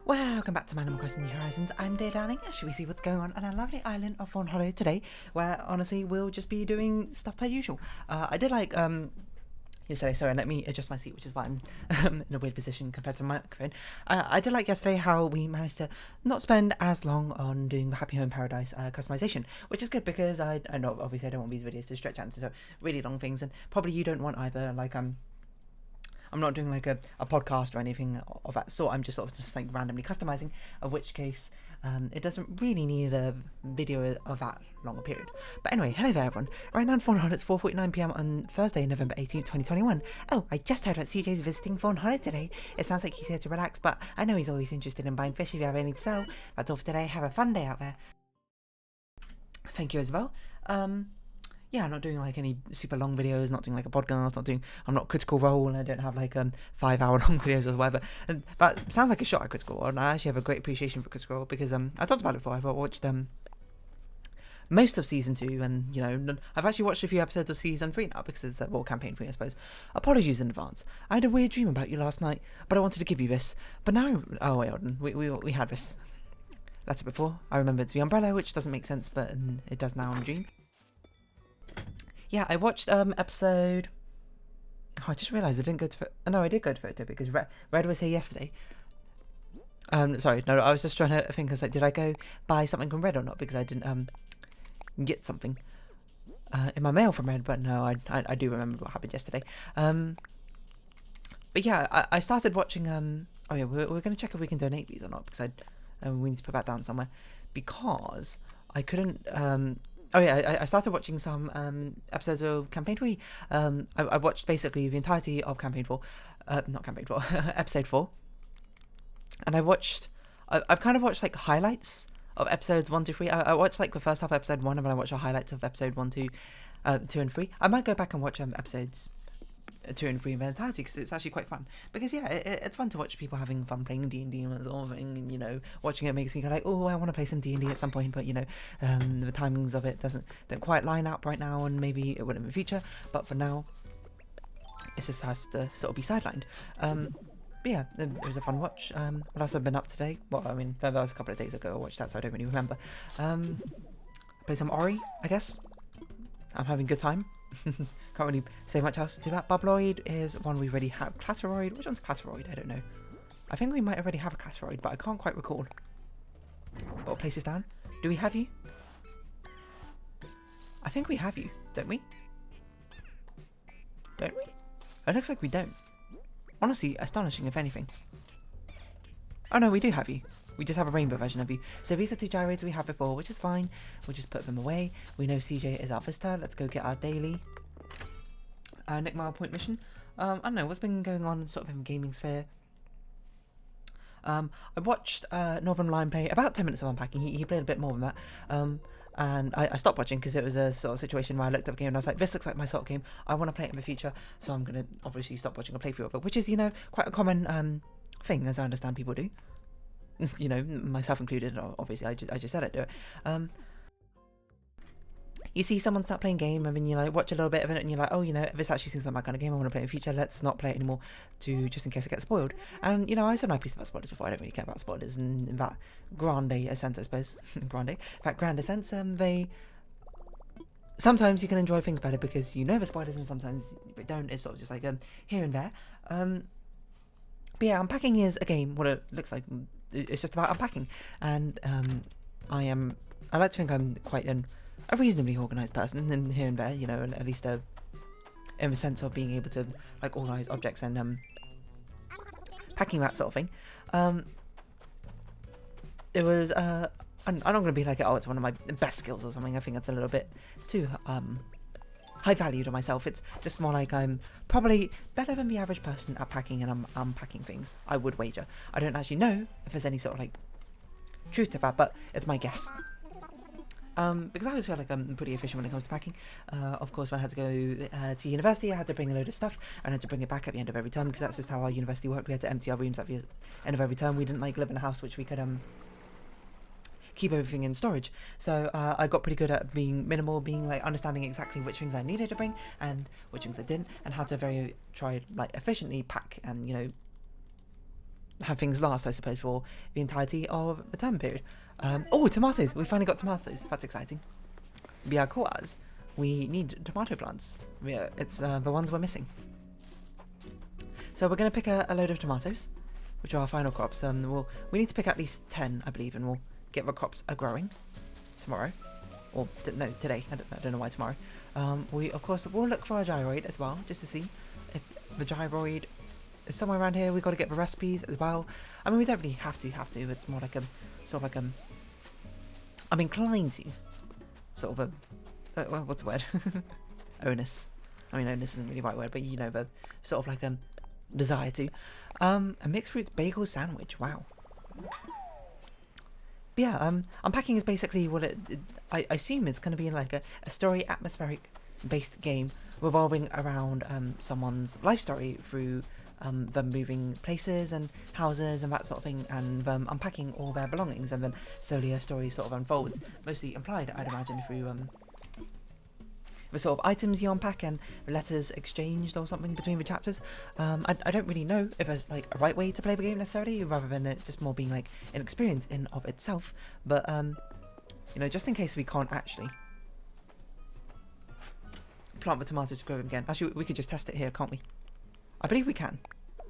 Welcome back to my Animal Crossing New Horizons. I'm Dear Darling, and shall we see what's going on our lovely island of Fawnhollow today, where honestly we'll just be doing stuff per usual. I did like yesterday, sorry, let me adjust my seat, which is why I'm in a weird position compared to my microphone. I did like yesterday how we managed to not spend as long on doing the Happy Home Paradise customization, which is good because I know obviously I don't want these videos to stretch out into really long things, and probably you don't want either. Like I'm not doing like a podcast or anything of that sort. I'm just sort of just like randomly customizing, of which case it doesn't really need a video of that long a period. But anyway, hello there everyone. Right now in Fawnhollow, it's 4:49 PM on Thursday, November 18th, 2021. Oh, I just heard that CJ's visiting Fawnhollow today. It sounds like he's here to relax, but I know he's always interested in buying fish if you have anything to sell. That's all for today. Have a fun day out there. Thank you as well. Yeah, I'm not doing like any super long videos, not doing like a podcast, I'm not Critical Role, and I don't have like 5-hour long videos or whatever. And that sounds like a shot at Critical Role, and I actually have a great appreciation for Critical Role because I talked about it before. I've watched most of season 2, and you know, I've actually watched a few episodes of season 3 now because it's campaign 3, I suppose. Apologies in advance. I had a weird dream about you last night, but I wanted to give you this. But now, oh wait, hold on. We had this. That's it before. I remember it to be Umbrella, which doesn't make sense, but it does now in the dream. Yeah, I watched episode. Oh, I just realised I didn't go to. No, I did go to photo because Red was here yesterday. Sorry, no, I was just trying to think. I was like, did I go buy something from Red or not? Because I didn't get something in my mail from Red. But no, I do remember what happened yesterday. But yeah, I started watching. Oh yeah, we're gonna check if we can donate these or not because we need to put that down somewhere because I couldn't. Oh yeah, I started watching some episodes of Campaign 3. I watched basically the entirety of Campaign 4, not Campaign 4, Episode 4. And I've kind of watched like highlights of episodes 1 to 3. I watched like the first half of episode 1, and then I watched the highlights of episode 1, 2, 2 and 3. I might go back and watch episodes 2 and 3 in their entirety because it's actually quite fun. Because yeah, it's fun to watch people having fun playing D&D and that sort of thing. And, you know, watching it makes me go like, oh, I want to play some D&D at some point. But you know, the timings of it don't quite line up right now, and maybe it will in the future. But for now, it just has to sort of be sidelined. But yeah, it was a fun watch. What else have I been up today? Well, I mean, that was a couple of days ago I watched that, so I don't really remember. Played some Ori, I guess. I'm having a good time. Can't really say much else to that. Bubloid is one we already have. Clatteroid, which one's Clatteroid? I don't know. I think we might already have a Clatteroid, but I can't quite recall. But we'll place this down. Do we have you? I think we have you, don't we? Don't we? It looks like we don't. Honestly, astonishing if anything. Oh no, we do have you. We just have a rainbow version of you. So these are 2 gyroids we had before, which is fine. We'll just put them away. We know CJ is our visitor. Let's go get our daily Nick Mile Point mission. I don't know, what's been going on sort of in the gaming sphere? I watched Northern Lion play about 10 minutes of unpacking. He played a bit more than that. And I stopped watching because it was a sort of situation where I looked at the game and I was like, this looks like my sort of game. I want to play it in the future, so I'm going to obviously stop watching a playthrough of it, which is, you know, quite a common thing, as I understand people do. You know, myself included, obviously, I just said I'd do it. You see someone start playing game, and then you like watch a little bit of it, and you're like, oh, you know, this actually seems like my kind of game. I want to play in the future. Let's not play it anymore, just in case it gets spoiled. And you know, I've said my piece about spoilers before. I don't really care about spoilers, and in that grande sense, I suppose, grander sense, they sometimes you can enjoy things better because you know the spoilers, and sometimes they don't. It's sort of just like here and there. But yeah, unpacking is a game. What it looks like, it's just about unpacking, and I like to think I'm quite a reasonably organised person, and here and there, you know, at least in the sense of being able to like organise objects and packing, that sort of thing. It was I'm not going to be like, oh, it's one of my best skills or something. I think that's a little bit too high value to myself. It's just more like I'm probably better than the average person at packing and unpacking things, I would wager. I don't actually know if there's any sort of like truth to that, but it's my guess. Because I always feel like I'm pretty efficient when it comes to packing. Of course, when I had to go to university, I had to bring a load of stuff, and I had to bring it back at the end of every term, because that's just how our university worked. We had to empty our rooms at the end of every term. We didn't like live in a house which we could keep everything in storage. So I got pretty good at being minimal, being like understanding exactly which things I needed to bring and which things I didn't, and how to try like efficiently pack and, you know, have things last, I suppose, for the entirety of the term period. Oh, tomatoes! We finally got tomatoes. That's exciting. But yeah, cool as we need tomato plants. Yeah, it's the ones we're missing. So we're going to pick a load of tomatoes, which are our final crops. We need to pick at least 10, I believe, and we'll get the crops growing tomorrow. Or, no, today. I don't know why tomorrow. We, of course, will look for a gyroid as well, just to see if the gyroid is somewhere around here. We've got to get the recipes as well. I mean, we don't really have to. It's more like sort of like I'm inclined to. Sort of what's the word? Onus. I mean, onus isn't really the right word, but you know, the sort of like desire to. A mixed fruits bagel sandwich. Wow. But yeah, unpacking is basically what I assume it's going to be like a story atmospheric based game revolving around someone's life story through them moving places and houses and that sort of thing, and unpacking all their belongings, and then slowly a story sort of unfolds, mostly implied, I'd imagine, through the sort of items you unpack and letters exchanged or something between the chapters. I don't really know if there's like a right way to play the game necessarily, rather than it just more being like an experience in of itself. But you know, just in case we can't actually plant the tomatoes to grow them again. Actually, we could just test it here, can't we? I believe we can,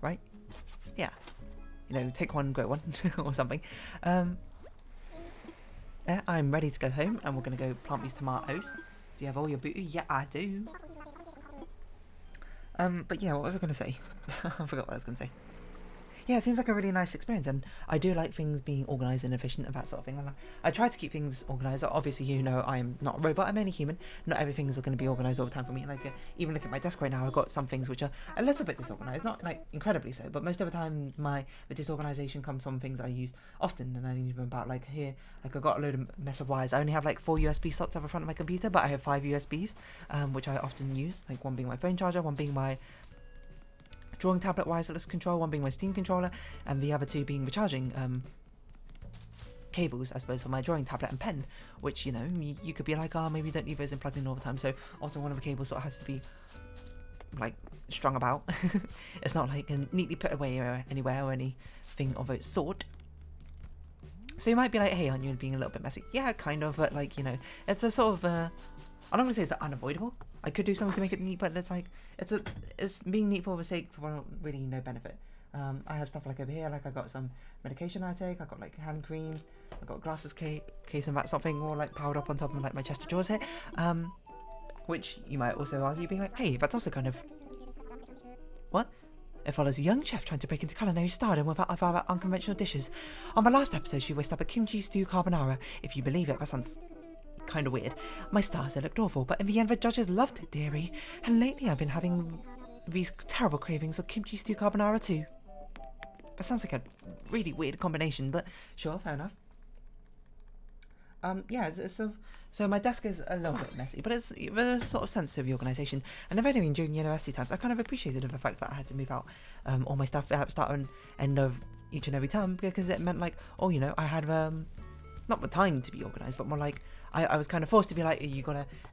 right? Yeah. You know, take one, grow one, or something. Yeah, I'm ready to go home, and we're going to go plant these tomatoes. Do you have all your booty? Yeah, I do. But yeah, what was I going to say? I forgot what I was going to say. Yeah, it seems like a really nice experience, and I do like things being organised and efficient and that sort of thing. And I try to keep things organised. Obviously, you know, I'm not a robot, I'm only human. Not everything's going to be organised all the time for me. Like, even look at my desk right now, I've got some things which are a little bit disorganised, not like incredibly so, but most of the time the disorganisation comes from things I use often, and I need them about, like here, like I've got a load of mess of wires. I only have like 4 USB slots at the front of my computer, but I have 5 USBs, which I often use, like one being my phone charger, one being my drawing tablet wireless control, one being my Steam controller, and the other 2 being the charging cables, I suppose, for my drawing tablet and pen, which, you know, you could be like, oh, maybe you don't leave those plugged in all the time, so often one of the cables sort of has to be like strung about. It's not like neatly put away or anywhere or anything of its sort. So you might be like, hey, aren't you being a little bit messy? Yeah, kind of, but like, you know, it's a sort of I'm not going to say it's unavoidable. I could do something to make it neat, but it's like it's being neat for the sake for really no benefit. I have stuff like over here, like I got some medication I take, I got like hand creams, I got glasses case and that sort of thing, all like piled up on top of like my chest of drawers here. Which you might also argue being like, hey, that's also kind of what? It follows a young chef trying to break into culinary stardom without rather unconventional dishes. On the last episode, she whisked up a kimchi stew carbonara. If you believe it, that sounds kind of weird. My stars, it looked awful, but in the end the judges loved it, dearie. And lately I've been having these terrible cravings of kimchi stew carbonara too. That sounds like a really weird combination, but sure, fair enough. Yeah, so my desk is a little bit messy, but there's a sort of sense of the organisation. And if anything, during university times, I kind of appreciated the fact that I had to move out all my stuff at the start and end of each and every term, because it meant like, oh, you know, I had not the time to be organised, but more like I was kind of forced to be like,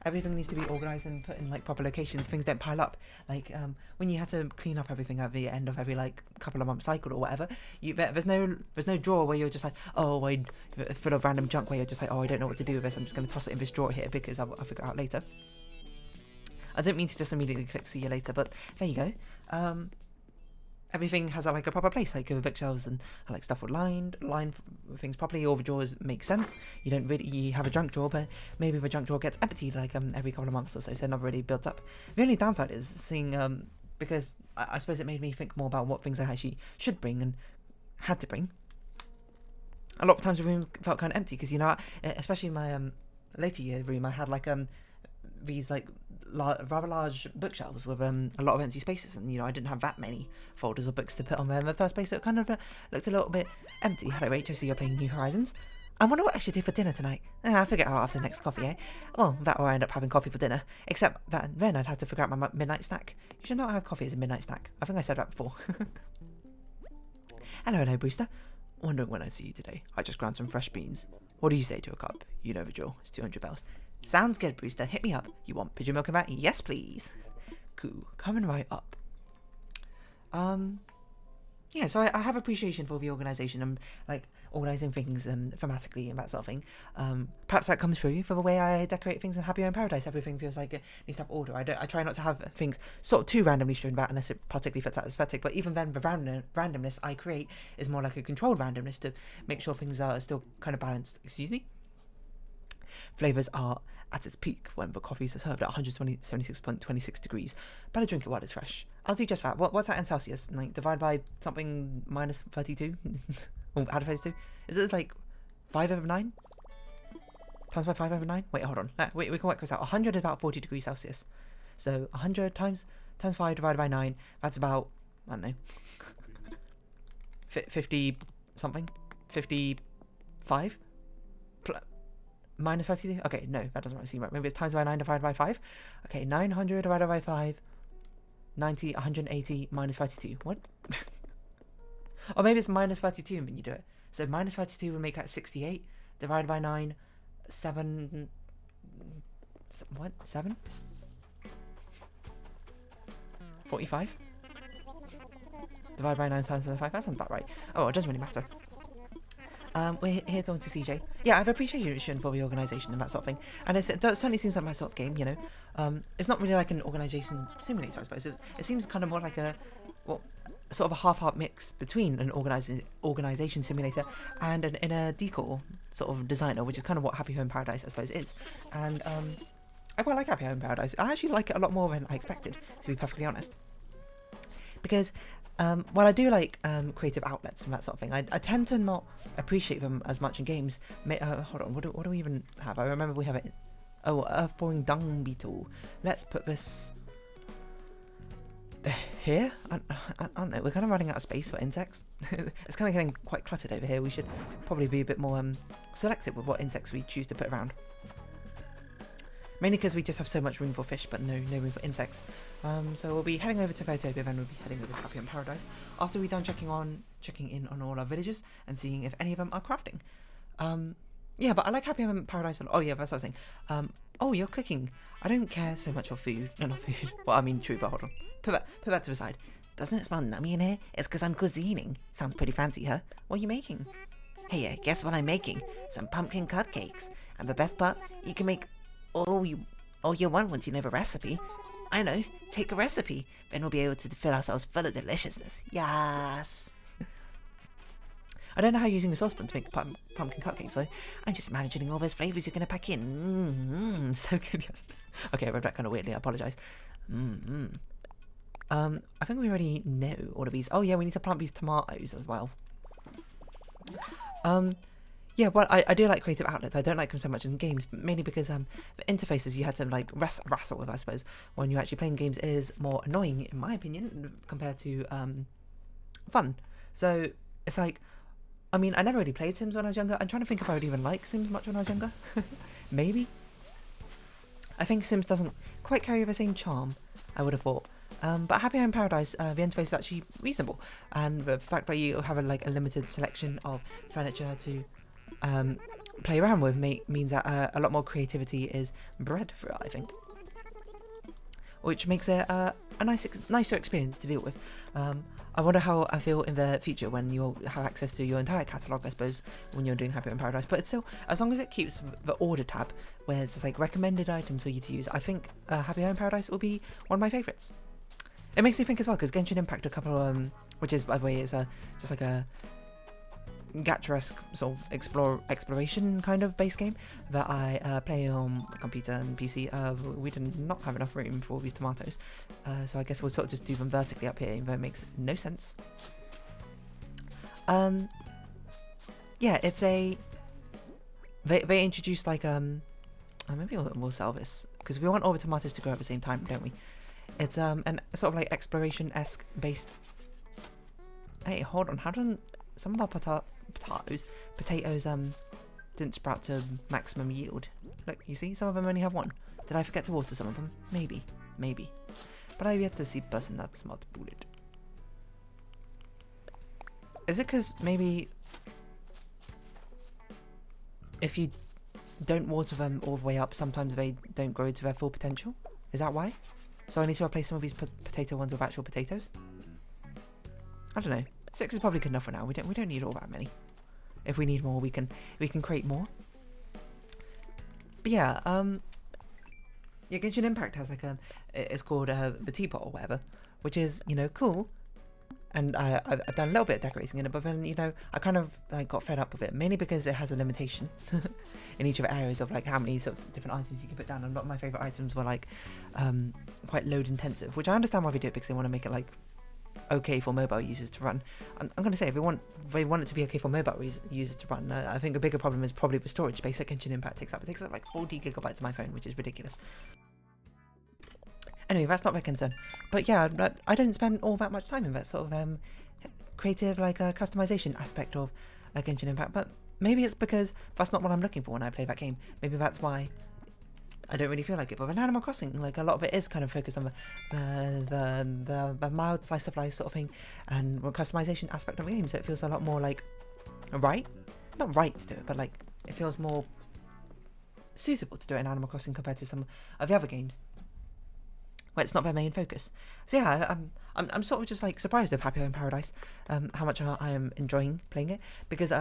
everything needs to be organised and put in like proper locations, things don't pile up. Like when you had to clean up everything at the end of every like couple of month cycle or whatever, there's no drawer where you're just like, oh, full of random junk where you're just like, oh, I don't know what to do with this, I'm just going to toss it in this drawer here because I'll figure it out later. I don't mean to just immediately click see you later, but there you go. Everything has like a proper place, like the bookshelves and like stuff would line things properly. All the drawers make sense. You have a junk drawer, but maybe the junk drawer gets emptied like every couple of months or so, so it never really builds up. The only downside is seeing because I suppose it made me think more about what things I actually should bring and had to bring. A lot of times the room felt kind of empty because, you know, especially in my later year room, I had like these like rather large bookshelves with a lot of empty spaces, and you know I didn't have that many folders or books to put on there in the first place, so it kind of looked a little bit empty. Hello Rach, I see you're playing New Horizons. I wonder what I should do for dinner tonight. I'll figure it out after the next coffee, eh? Well, that or I end up having coffee for dinner, except that then I'd have to figure out my midnight snack. You should not have coffee as a midnight snack. I think I said that before. Hello Brewster. Wondering when I'd see you today. I just ground some fresh beans. What do you say to a cup? You know the drill. It's 200 bells. Sounds good, Brewster. Hit me up. You want pigeon milk and that? Yes, please. Cool. Coming right up. yeah, so I have appreciation for the organisation and like organising things thematically and that sort of thing. Perhaps that comes through for the way I decorate things in Happy Home Paradise. Everything feels like it needs to have order. I try not to have things sort of too randomly strewn about unless it particularly fits that aesthetic. But even then, the randomness I create is more like a controlled randomness to make sure things are still kind of balanced. Excuse me. Flavors are at its peak when the coffee is served at 176.26 degrees. Better drink it while it's fresh. I'll do just that. What's that in Celsius? Like, divide by something minus 32? Or add 32? Is it like 5 over 9? Times by 5 over 9? Wait, hold on. No, we can work this out. 100 is about 40 degrees Celsius. So 100 times 5 divided by 9. That's about, I don't know, 50 something? 55? Minus 32? Okay, no, that doesn't really seem right. Maybe it's times by 9 divided by 5. Okay, 900 divided by 5. 90, 180, minus 32. What? Or maybe it's minus 32 when you do it. So minus 32 will make that 68. Divided by 9, 7... What? 7? 45? Divided by 9 times 5. That sounds about right. Oh, it doesn't really matter. We're here talking to CJ. Yeah, I have appreciation for the organisation and that sort of thing. And it certainly seems like my sort of game, you know. It's not really like an organisation simulator, I suppose. It seems kind of more like a, well, sort of a half-heart mix between an organisation simulator and an inner decor sort of designer, which is kind of what Happy Home Paradise, I suppose, is. And I quite like Happy Home Paradise. I actually like it a lot more than I expected, to be perfectly honest. Because while I do like creative outlets and that sort of thing, I tend to not appreciate them as much in games. Hold on, what do we even have? I remember we have it. Oh, Earth-boring dung beetle. Let's put this here. I don't know. We're kind of running out of space for insects. It's kind of getting quite cluttered over here. We should probably be a bit more selective with what insects we choose to put around. Mainly because we just have so much room for fish, but no room for insects. So we'll be heading over to Photopia, then we'll be heading over to Happy Home Paradise after we've done checking in on all our villagers and seeing if any of them are crafting. Yeah, but I like Happy Home Paradise. Oh yeah, that's what I was saying. Oh, you're cooking. I don't care so much for food. No, not food. Well, I mean, true, but hold on. Put that to the side. Doesn't it smell nummy in here? It's because I'm cuisining. Sounds pretty fancy, huh? What are you making? Hey, guess what I'm making? Some pumpkin cupcakes. And the best part, you can make all you want once you know the recipe. I know, take a recipe. Then we'll be able to fill ourselves full of deliciousness. Yes! I don't know how you're using a saucepan to make pumpkin cupcakes, though. I'm just imagining all those flavours you're going to pack in. So good, yes. Okay, I read that kind of weirdly, I apologise. I think we already know all of these. Oh yeah, we need to plant these tomatoes as well. Yeah, well, I do like creative outlets. I don't like them so much in games, mainly because the interfaces you had to like wrestle with, I suppose, when you're actually playing games is more annoying, in my opinion, compared to fun. So it's like, I mean, I never really played Sims when I was younger. I'm trying to think if I would even like Sims much when I was younger. Maybe. I think Sims doesn't quite carry the same charm, I would have thought. But Happy Home Paradise, the interface is actually reasonable, and the fact that you have a limited selection of furniture to play around with means that a lot more creativity is bred for it, I think, which makes it a nicer experience to deal with. I wonder how I feel in the future when you'll have access to your entire catalogue, I suppose, when you're doing Happy Home Paradise. But it's still, as long as it keeps the order tab, where it's like recommended items for you to use, I think Happy Home Paradise will be one of my favourites. It makes me think as well, because Genshin Impact, a couple of, which is, by the way, is just like a Gacha-esque sort of exploration kind of base game that I play on computer and PC. We did not have enough room for all these tomatoes, so I guess we'll sort of just do them vertically up here, even though it makes no sense. Yeah, it's a... They introduced like, maybe we'll sell this, because we want all the tomatoes to grow at the same time, don't we? It's an sort of like exploration-esque based... Hey, hold on, how did some of our potatoes didn't sprout to maximum yield? Look, you see, some of them only have one. Did I forget to water some of them? Maybe. But I've yet to see person that smart bullet. Is it because maybe if you don't water them all the way up, sometimes they don't grow to their full potential? Is that why? So I need to replace some of these potato ones with actual potatoes? I don't know. 6 is probably good enough for now. We don't need all that many. If we need more, we can create more. But yeah, yeah, Genshin Impact has like it's called the teapot or whatever, which is, you know, cool. And I've done a little bit of decorating in it, but then, you know, I kind of like got fed up with it, mainly because it has a limitation in each of the areas of like how many sort of different items you can put down. And a lot of my favorite items were like quite load intensive, which I understand why they do it, because they want to make it like okay for mobile users to run. I'm gonna say if they want it to be okay for mobile users to run, I think a bigger problem is probably the storage space that Genshin Impact takes up. It takes up like 40 gigabytes of my phone, which is ridiculous. Anyway, that's not my concern. But yeah, I don't spend all that much time in that sort of creative, like customization aspect of Genshin Impact. But maybe it's because that's not what I'm looking for when I play that game. Maybe that's why I don't really feel like it. But with Animal Crossing, like a lot of it is kind of focused on the mild slice of life sort of thing and customization aspect of the game. So it feels a lot more like right, not right to do it, but like it feels more suitable to do it in Animal Crossing compared to some of the other games where it's not their main focus. So yeah, I'm sort of just like surprised with Happy Home Paradise, how much I am enjoying playing it, because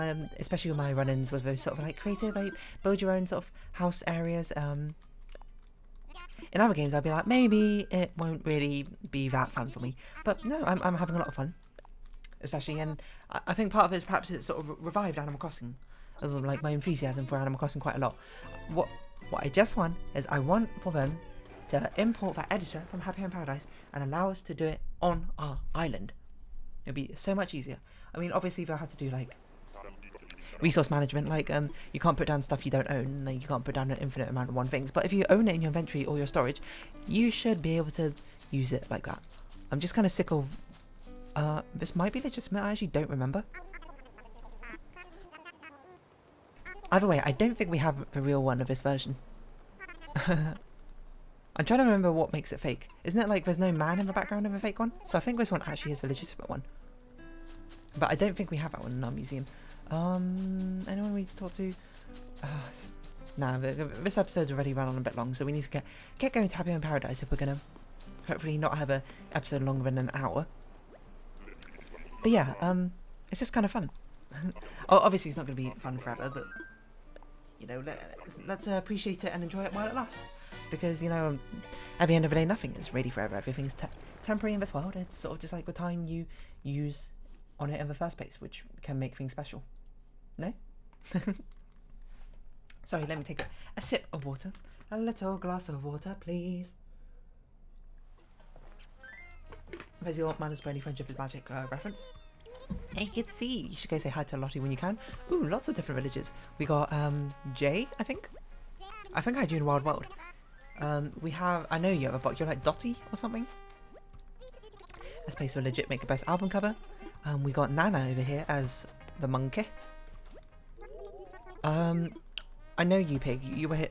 especially with my run-ins with those sort of like creative, like build your own sort of house areas. In other games I'd be like, maybe it won't really be that fun for me, but no, I'm having a lot of fun, especially, and I think part of it is perhaps it sort of revived Animal Crossing, like my enthusiasm for Animal Crossing quite a lot. What I just want is I want for them to import that editor from Happy Home Paradise and allow us to do it on our island. It'd be so much easier. I mean, obviously they'll have to do like resource management, like you can't put down stuff you don't own, like you can't put down an infinite amount of one things, but if you own it in your inventory or your storage, you should be able to use it like that. I'm just kind of sick of this might be legitimate, I actually don't remember. Either way, I don't think we have the real one of this version. I'm trying to remember what makes it fake. Isn't it like there's no man in the background of a fake one? So I think this one actually is the legitimate one. But I don't think we have that one in our museum. Anyone we need to talk to? Nah, this episode's already run on a bit long, so we need to get going to Happy Home Paradise if we're gonna hopefully not have an episode longer than an hour. But yeah, it's just kind of fun. Obviously it's not going to be fun forever, but you know, let's appreciate it and enjoy it while it lasts. Because, you know, at the end of the day, nothing is really forever. Everything's temporary in this world. It's sort of just like the time you use on it in the first place, which can make things special. No? Sorry, let me take a sip of water. A little glass of water, please. There's your Man is Only Friendship is Magic reference. Hey, good to see you. You should go say hi to Lottie when you can. Ooh, lots of different villages. We got Jay, I think I had you in Wild World. We have, I know you have a bot, you're like Dottie or something. Let's play so legit, make the best album cover. We got Nana over here as the monkey. I know you, Pig, you were here.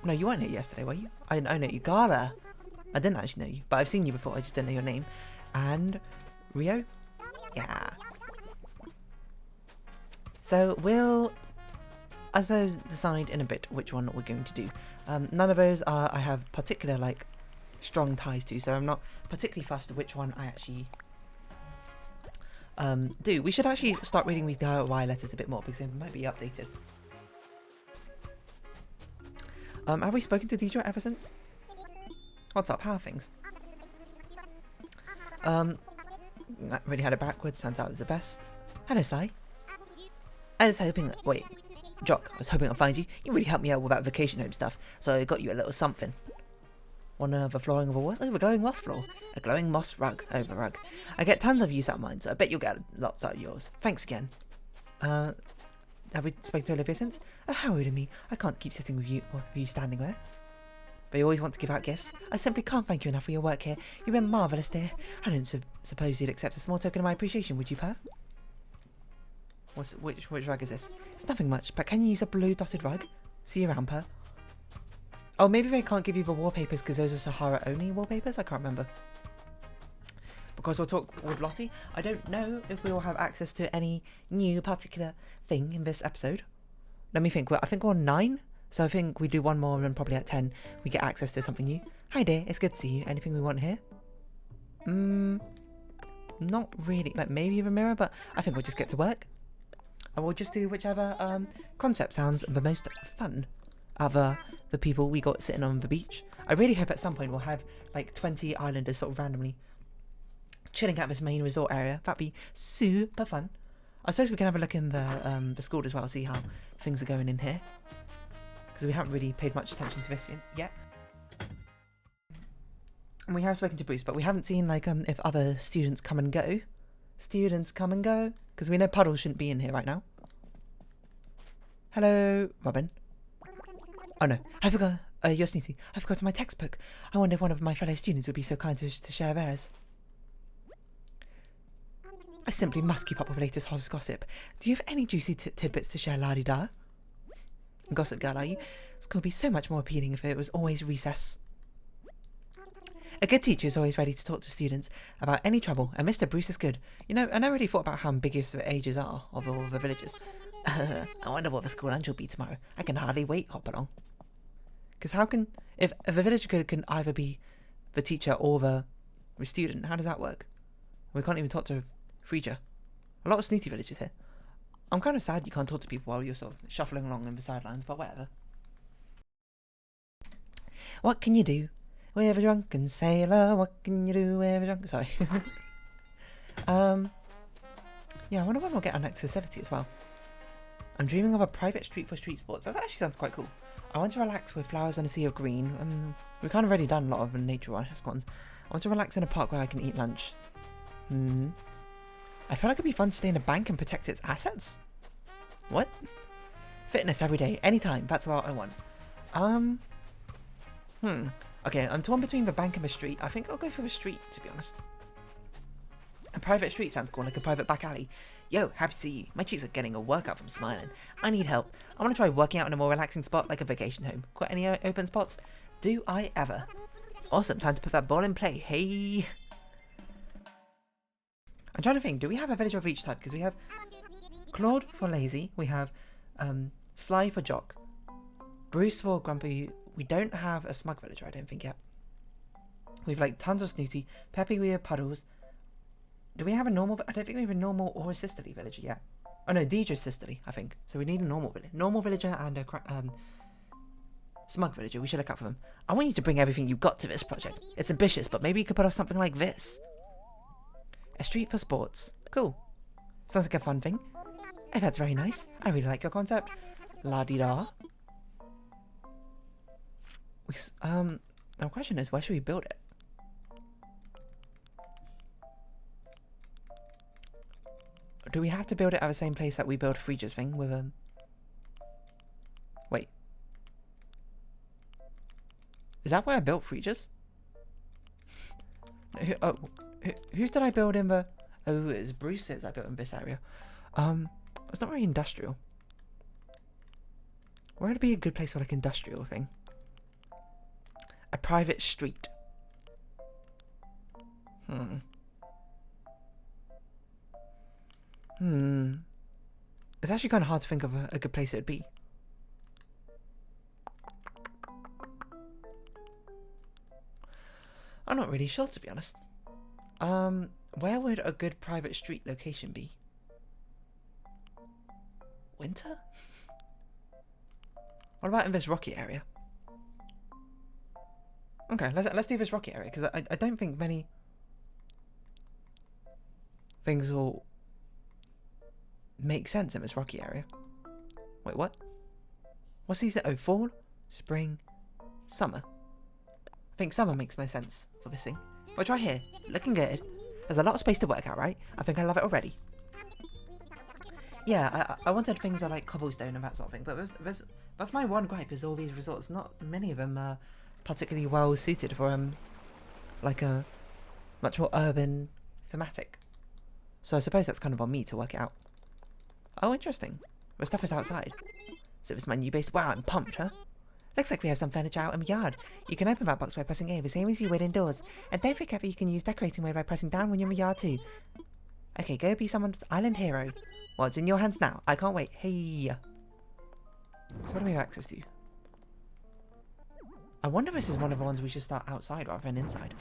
No, you weren't here yesterday, were you? I know you. Gala. I didn't actually know you, but I've seen you before, I just didn't know your name. And Rio? Yeah. So we'll, I suppose, decide in a bit which one we're going to do. None of those I have particular like strong ties to, so I'm not particularly fussed which one I actually do. We should actually start reading these DIY letters a bit more because they might be updated. Have we spoken to Deidre ever since? What's up? How are things? I really had it backwards. Turns out it was the best. Hello, Sai. I was hoping that, wait, Jock, I was hoping I'd find you. You really helped me out with that vacation home stuff, so I got you a little something. One of the flooring of a what? Oh, a glowing moss floor. A glowing moss rug over rug. I get tons of use out of mine, so I bet you'll get lots out of yours. Thanks again. Have we spoken to Olivia since? Oh, how rude of me. I can't keep sitting with you or with you standing there. But you always want to give out gifts. I simply can't thank you enough for your work here. You've been marvellous, dear. I don't suppose you'd accept a small token of my appreciation, would you, Per? Which rug is this? It's nothing much, but can you use a blue dotted rug? See you around, Per. Oh, maybe they can't give you the wallpapers because those are Sahara only wallpapers? I can't remember. Because we'll talk with Lottie. I don't know if we will have access to any new particular thing in this episode. Let me think. I think we're on 9. So I think we do one more and then probably at 10 we get access to something new. Hi dear, it's good to see you. Anything we want here? not really, like maybe a mirror, but I think we'll just get to work. And we'll just do whichever concept sounds the most fun out of the people we got sitting on the beach. I really hope at some point we'll have like 20 islanders sort of randomly chilling at this main resort area. That'd be super fun. I suppose we can have a look in the school as well, see how things are going in here, because we haven't really paid much attention to this yet. And we have spoken to Bruce, but we haven't seen like if other students come and go. Students come and go, because we know Puddles shouldn't be in here right now. Hello, Robin. Oh no, I forgot. You're Snooty. I forgot my textbook. I wonder if one of my fellow students would be so kind to share theirs. I simply must keep up with the latest hottest gossip. Do you have any juicy tidbits to share, la-di-da? Gossip girl, are you? School would be so much more appealing if it was always recess. A good teacher is always ready to talk to students about any trouble, and Mr. Bruce is good. You know, I never really thought about how ambiguous the ages are of all the villagers. I wonder what the school lunch will be tomorrow. I can hardly wait, hop along. Because how can... If a villager can either be the teacher or the student, how does that work? We can't even talk to Freeja. A lot of snooty villagers here. I'm kind of sad you can't talk to people while you're sort of shuffling along in the sidelines, but whatever. What can you do with a drunken sailor? What can you do with a drunken... Sorry. Yeah, I wonder when we'll get our next facility as well. I'm dreaming of a private street for street sports. That actually sounds quite cool. I want to relax with flowers on a sea of green. We've kind of already done a lot of nature ones. I want to relax in a park where I can eat lunch. I feel like it'd be fun to stay in a bank and protect its assets. What? Fitness every day, anytime. That's what I want. Okay, I'm torn between the bank and the street. I think I'll go for the street, to be honest. A private street sounds cool, like a private back alley. Yo, happy to see you. My cheeks are getting a workout from smiling. I need help. I want to try working out in a more relaxing spot, like a vacation home. Got any open spots? Do I ever? Awesome, time to put that ball in play. Hey! I'm trying to think, do we have a villager of each type? Because we have Claude for lazy, we have Sly for jock, Bruce for grumpy. We don't have a smug villager, I don't think, yet. We've like tons of snooty. Peppy, we have Puddles. Do we have a normal? I don't think we have a normal or a sisterly villager yet. Oh no, Deidre's sisterly, I think. So we need a normal villager and a smug villager. We should look out for them. I want you to bring everything you've got to this project. It's ambitious, but maybe you could put off something like this. A street for sports. Cool. Sounds like a fun thing. Oh, that's very nice. I really like your concept. La-di-da. The question is, where should we build it? Do we have to build it at the same place that we built Freeja's thing with Wait. Is that where I built Freeja's? Whose did I build in the... Oh, it's Bruce's I built in this area. It's not very industrial. Where would be a good place for like industrial thing? A private street. It's actually kind of hard to think of a good place it would be. I'm not really sure, to be honest. Where would a good private street location be? Winter? What about in this rocky area? Okay, let's do this rocky area, because I don't think many things will make sense in this rocky area. Wait, what? What season? Oh, fall, spring, summer. I think summer makes most sense for this thing. We'll try here. Looking good. There's a lot of space to work out, right? I think I love it already. Yeah, I wanted things that like cobblestone and that sort of thing, but that's my one gripe is all these resorts. Not many of them are particularly well suited for like a much more urban thematic. So I suppose that's kind of on me to work it out. Oh, interesting. The stuff is outside. So it's my new base. Wow, I'm pumped, huh? Looks like we have some furniture out in the yard. You can open that box by pressing A, the same as you would indoors. And don't forget that you can use decorating mode by pressing down when you're in the yard too. Okay, go be someone's island hero. Well, it's in your hands now. I can't wait. Hey. So what do we have access to? I wonder if this is one of the ones we should start outside rather than inside.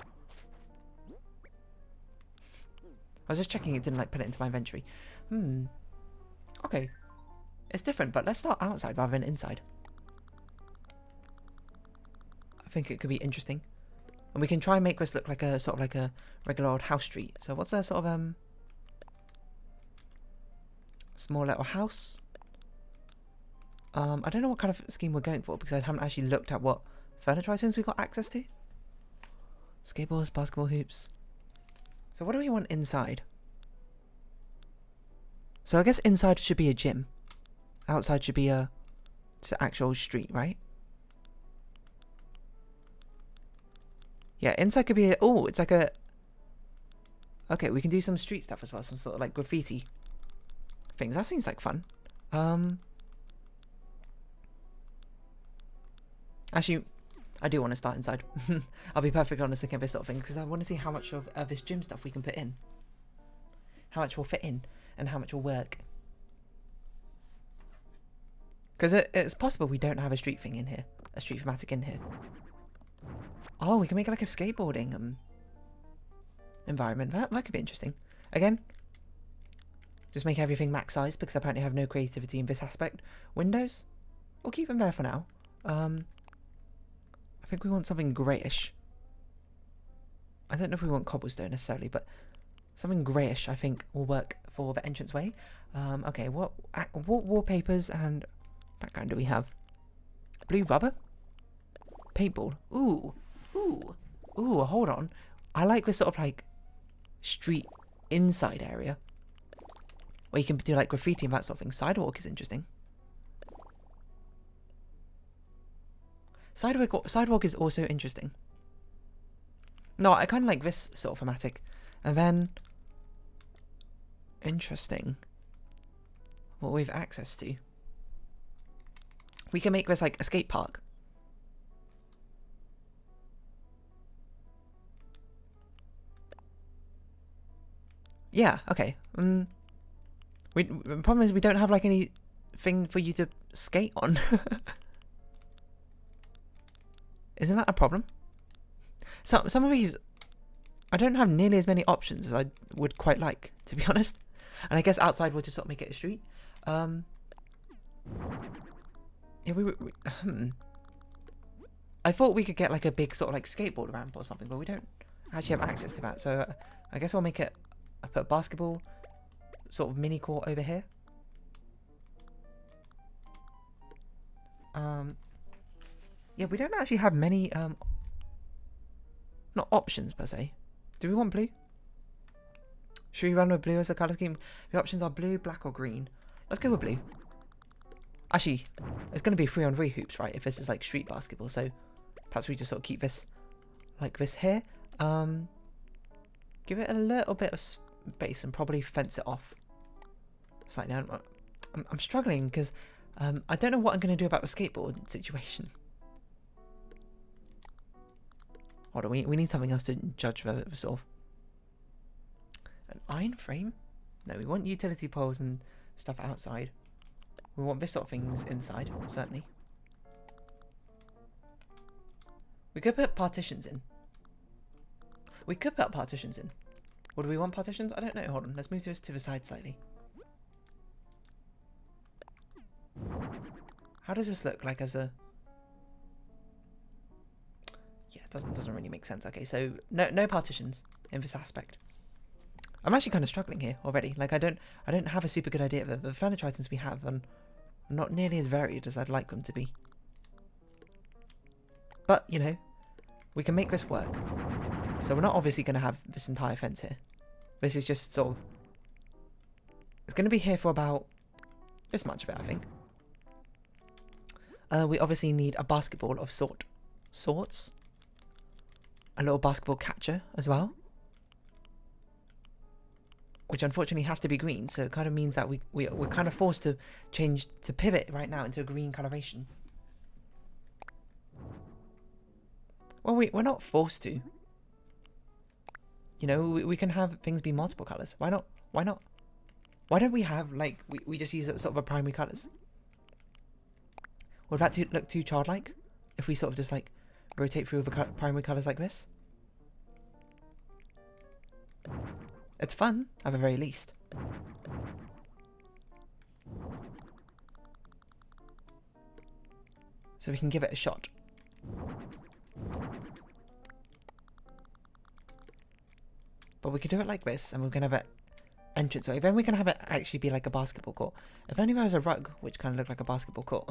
I was just checking it didn't like put it into my inventory. Okay. It's different, but let's start outside rather than inside. I think it could be interesting. And we can try and make this look like a sort of like a regular old house street. So what's that sort of small little house? I don't know what kind of scheme we're going for because I haven't actually looked at what furniture items we got access to. Skateboards, basketball hoops. So what do we want inside? So I guess inside should be a gym. Outside should be a actual street, right? Yeah, inside could be a... Oh, it's like a... Okay, we can do some street stuff as well. Some sort of like graffiti things. That seems like fun. Actually, I do want to start inside. I'll be perfectly honest looking at this sort of thing because I want to see how much of this gym stuff we can put in. How much will fit in and how much will work. Because it's possible we don't have a street thing in here. A street thematic in here. Oh, we can make it like a skateboarding environment. That could be interesting. Again, just make everything max size because I apparently have no creativity in this aspect. Windows? We'll keep them there for now. I think we want something greyish. I don't know if we want cobblestone necessarily, but something greyish I think will work for the entranceway. Okay, what wallpapers and background do we have? Blue rubber? Paintball. Ooh, hold on. I like this sort of like street inside area where you can do like graffiti and that sort of thing. Sidewalk is interesting. Sidewalk is also interesting. No, I kind of like this sort of thematic. And then... Interesting. What we have access to. We can make this like a skate park. Yeah, okay. The problem is we don't have like anything for you to skate on. Isn't that a problem? So some of these, I don't have nearly as many options as I would quite like, to be honest. And I guess outside we'll just sort of make it a street. Yeah, I thought we could get like a big sort of like skateboard ramp or something, but we don't actually have access to that. So I guess I'll make it. I put a basketball sort of mini court over here. Yeah, we don't actually have many, not options per se. Do we want blue? Should we run with blue as a colour scheme? The options are blue, black or green. Let's go with blue. Actually, it's going to be 3-on-3 hoops, right? If this is like street basketball, so perhaps we just sort of keep this like this here. Give it a little bit of space and probably fence it off. Slightly. I'm struggling because I don't know what I'm going to do about the skateboard situation. Hold on, we need something else to judge the sort of... An iron frame? No, we want utility poles and stuff outside. We want this sort of things inside, certainly. We could put partitions in. We could put partitions in. Or do we want partitions? I don't know. Hold on, let's move this to the side slightly. How does this look like as a... Yeah, it doesn't really make sense. Okay, so no partitions in this aspect. I'm actually kind of struggling here already. Like I don't have a super good idea of the furniture items we have, and not nearly as varied as I'd like them to be. But you know, we can make this work. So we're not obviously going to have this entire fence here. This is just sort of... It's going to be here for about this much of it, I think. We obviously need a basketball of sorts. A little basketball catcher as well. Which unfortunately has to be green, so it kind of means that we're kind of forced to pivot right now into a green coloration. Well, we're not forced to. You know, we can have things be multiple colours. Why not? Why not? Why don't we have, like, we just use sort of a primary colours? Would that look too childlike? If we sort of just, like, rotate through the primary colours like this? It's fun, at the very least. So we can give it a shot. But we could do it like this, and we're going to have an entranceway. Then we can have it actually be like a basketball court. If only there was a rug, which kind of looked like a basketball court.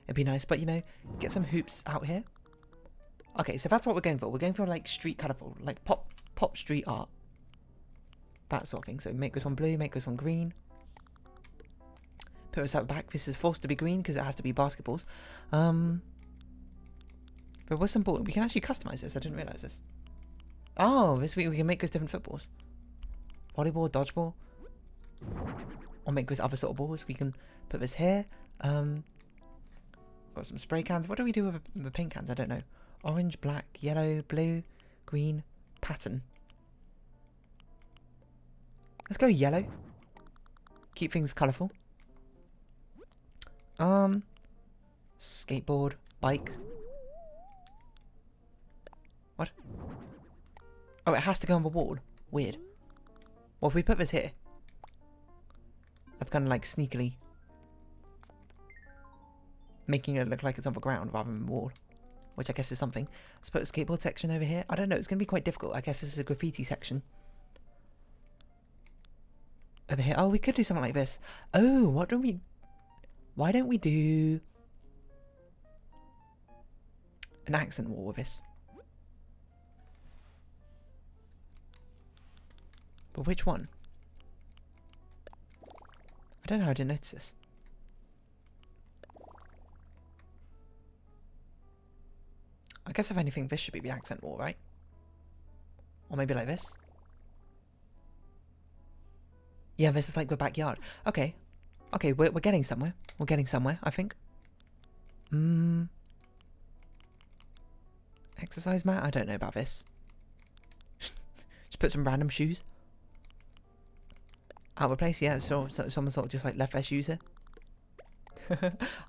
It'd be nice, but you know, get some hoops out here. Okay, so that's what we're going for. We're going for like street colourful, like pop street art. That sort of thing. So make this one blue, make this one green. Put this at the back. This is forced to be green because it has to be basketballs. But with some ball, we can actually customize this. I didn't realise this. Oh, this week we can make those different footballs. Volleyball, dodgeball. Or make this other sort of balls. We can put this here. Got some spray cans. What do we do with the paint cans? I don't know. Orange, black, yellow, blue, green, pattern. Let's go yellow. Keep things colourful. Skateboard, bike. What? Oh, it has to go on the wall. Weird. Well, if we put this here, that's kind of like sneakily making it look like it's on the ground rather than the wall, which I guess is something. Let's put a skateboard section over here. I don't know. It's going to be quite difficult. I guess this is a graffiti section. Over here. Oh, we could do something like this. Oh, why don't we do an accent wall with this? But which one? I don't know. I didn't notice this. I guess if anything, this should be the accent wall, right? Or maybe like this. Yeah, this is like the backyard. Okay. Okay, we're getting somewhere. We're getting somewhere, I think. Exercise mat? I don't know about this. Just put some random shoes. Out of place? Yeah, so someone sort of just like left their shoes here.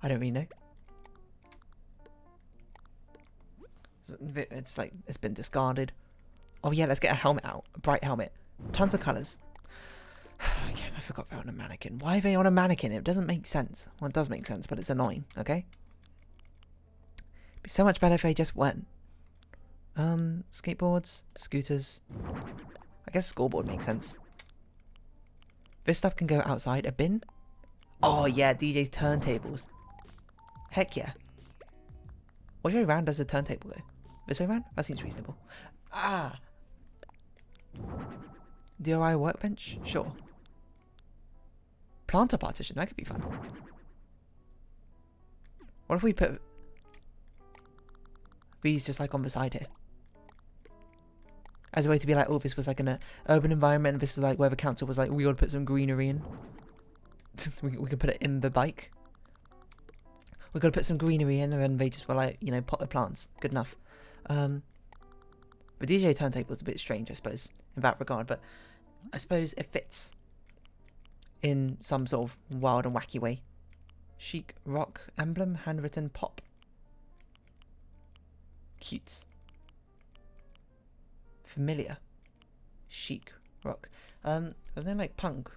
I don't really know. It's like, it's been discarded. Oh yeah, let's get a helmet out. A bright helmet. Tons of colours. Again, I forgot they're on a mannequin. Why are they on a mannequin? It doesn't make sense. Well, it does make sense, but it's annoying, okay? It'd be so much better if they just weren't. Skateboards, scooters. I guess scoreboard makes sense. This stuff can go outside. A bin? Oh yeah, DJ's turntables. Heck yeah. Which way round does the turntable go? This way round? That seems reasonable. Ah! DIY workbench? Sure. Planter partition? That could be fun. What if we put these just like on the side here? As a way to be like, oh, this was like an urban environment, and this is like where the council was like, we gotta put some greenery in. we can put it in the bike. We've got to put some greenery in, and then they just were like, you know, pot the plants. Good enough. The DJ turntable is a bit strange, I suppose, in that regard, but I suppose it fits in some sort of wild and wacky way. Chic rock emblem, handwritten pop. Cute. Familiar. Chic rock. There's no like punk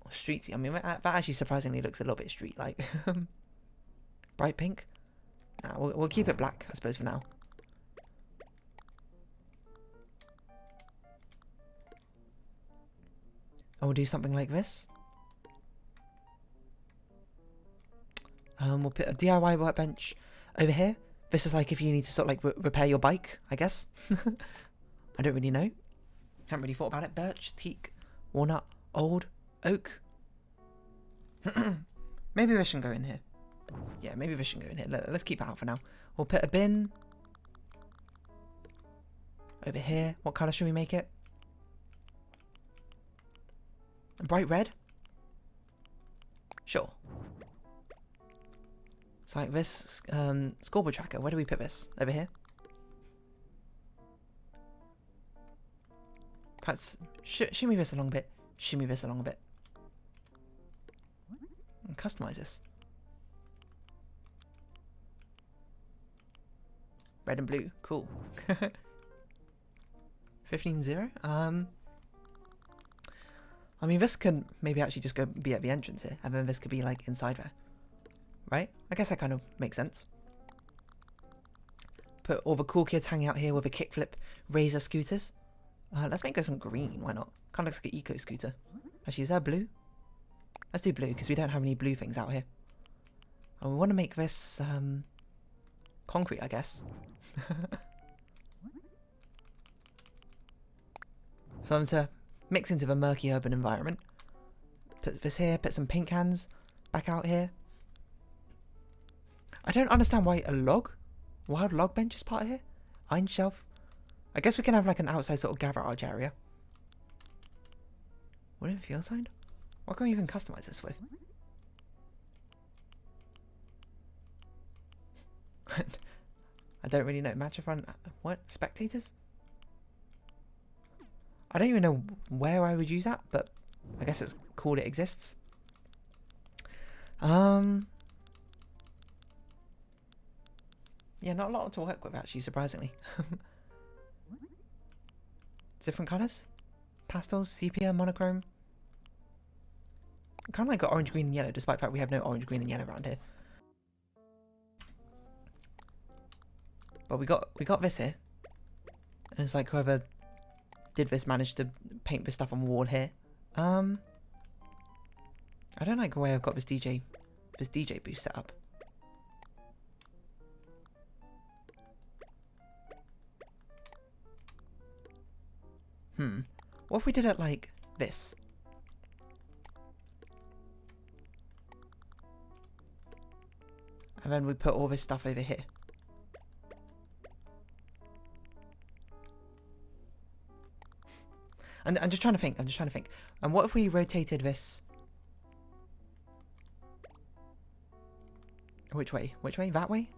or streetsy. I mean, that actually surprisingly looks a little bit street-like. Bright pink. Nah, we'll keep it black, I suppose, for now. And we'll do something like this. We'll put a DIY workbench over here. This is like if you need to sort of like repair your bike, I guess. I don't really know. Haven't really thought about it. Birch, teak, walnut, old, oak. Maybe this should go in here. Yeah, maybe this should go in here. Let's keep it out for now. We'll put a bin over here. What colour should we make it? A bright red? Sure. It's like this scoreboard tracker. Where do we put this? Over here? Perhaps shimmy this along a bit. Shimmy this along a bit. And customize this. Red and blue. Cool. 15-0. I mean, this could maybe actually just go be at the entrance here, and then this could be like inside there, right? I guess that kind of makes sense. Put all the cool kids hanging out here with a kickflip razor scooters. Let's make it some green, why not? Kind of looks like an eco scooter. Actually, is that blue? Let's do blue, because we don't have any blue things out here. And we want to make this, concrete, I guess. So I'm to mix into the murky urban environment. Put this here, put some paint cans back out here. I don't understand why a wild log bench is part of here. Iron shelf. I guess we can have like an outside sort of garage area. Wooden field sign? What can we even customize this with? I don't really know. Match of front. What? Spectators? I don't even know where I would use that, but I guess it's cool it exists. Yeah, not a lot to work with actually, surprisingly. Different colours? Pastels, sepia, monochrome. Kind of like got orange, green, and yellow, despite the fact we have no orange, green, and yellow around here. But we got this here. And it's like whoever did this managed to paint this stuff on the wall here. I don't like the way I've got this DJ booth set up. What if we did it like this? And then we put all this stuff over here. And I'm just trying to think. And what if we rotated this? Which way? Which way? That way?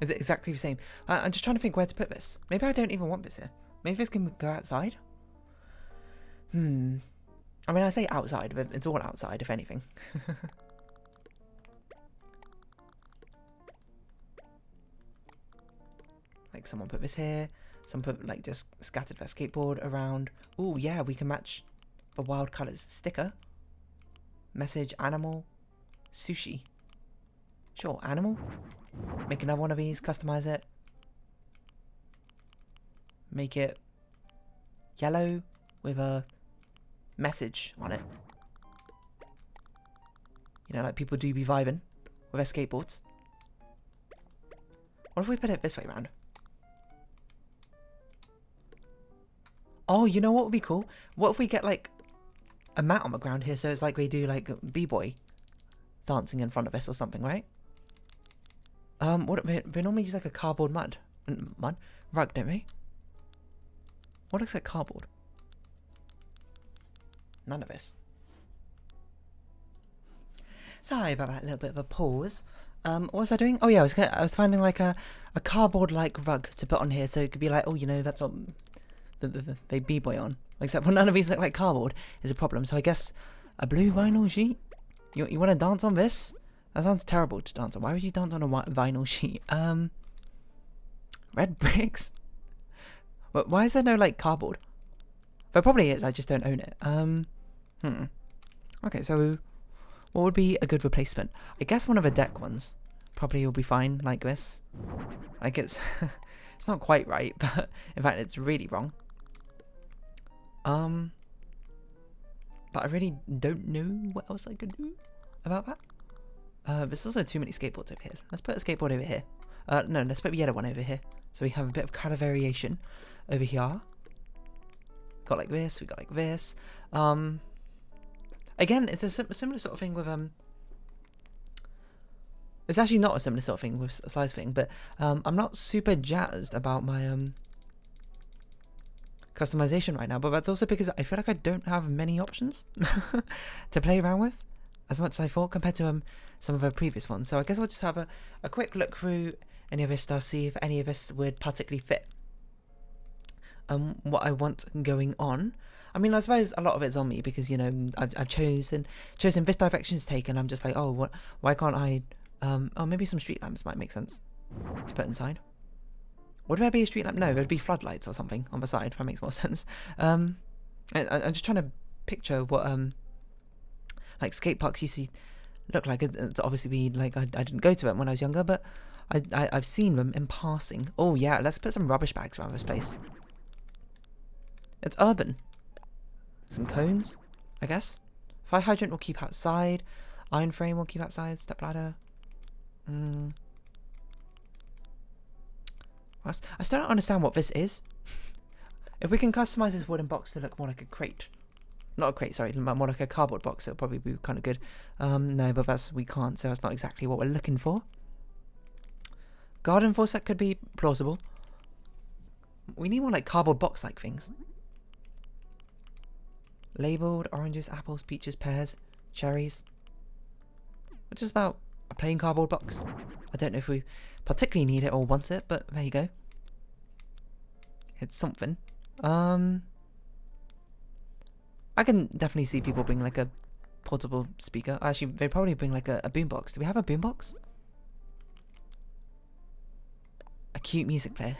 Is it exactly the same? I'm just trying to think where to put this. Maybe I don't even want this here. Maybe this can go outside? I mean, I say outside, but it's all outside, if anything. Like, someone put this here. Some put, like, just scattered their skateboard around. Ooh, yeah, we can match the wild colours. Sticker. Message, animal. Sushi. Sure, animal. Make another one of these, customize it. Make it yellow with a message on it. You know, like people do be vibing with their skateboards. What if we put it this way around? Oh, you know what would be cool? What if we get like a mat on the ground here, so it's like we do like b-boy dancing in front of us or something, right? What we normally use like a cardboard rug, don't we? What looks like cardboard? None of this. Sorry about that little bit of a pause. What was I doing? Oh yeah, I was finding like a cardboard like rug to put on here, so it could be like, oh, you know, that's what they b-boy on. Except well, none of these look like cardboard is a problem. So I guess a blue vinyl sheet. You want to dance on this? That sounds terrible to dance on. Why would you dance on a white vinyl sheet? Red bricks. Why is there no like cardboard? There probably is. I just don't own it. Okay, so what would be a good replacement? I guess one of the deck ones probably will be fine, like this. Like it's it's not quite right, but in fact it's really wrong. But I really don't know what else I could do about that. There's also too many skateboards over here. Let's put a skateboard over here. No, let's put the yellow one over here. So we have a bit of colour variation over here. Got like this, we got like this. Again, it's a similar sort of thing with it's actually not a similar sort of thing with size thing, but I'm not super jazzed about my customization right now, but that's also because I feel like I don't have many options to play around with as much as I thought compared to some of the previous ones. So I guess we'll just have a quick look through any of this stuff, see if any of this would particularly fit what I want going on. I mean, I suppose a lot of it's on me because, you know, I've chosen this direction to take, and I'm just like, oh, why can't I? Oh, maybe some street lamps might make sense to put inside. Would there be a street lamp? No, there'd be floodlights or something on the side. That makes more sense. I'm just trying to picture what like skate parks used to look like. It's obviously be like I didn't go to them when I was younger, but I've seen them in passing. Oh yeah, let's put some rubbish bags around this place. It's urban. Some cones, I guess. Fire hydrant will keep outside. Iron frame will keep outside. Step ladder. I still don't understand what this is. If we can customize this wooden box to look more like a crate. Not a crate, sorry, more like a cardboard box, it'll probably be kind of good. No, but we can't, so that's not exactly what we're looking for. Garden force set could be plausible. We need more like cardboard box-like things. Labelled oranges, apples, peaches, pears, cherries. Which is about a plain cardboard box. I don't know if we particularly need it or want it, but there you go. It's something. I can definitely see people bring like a portable speaker. Actually, they probably bring like a boombox. Do we have a boombox? A cute music player.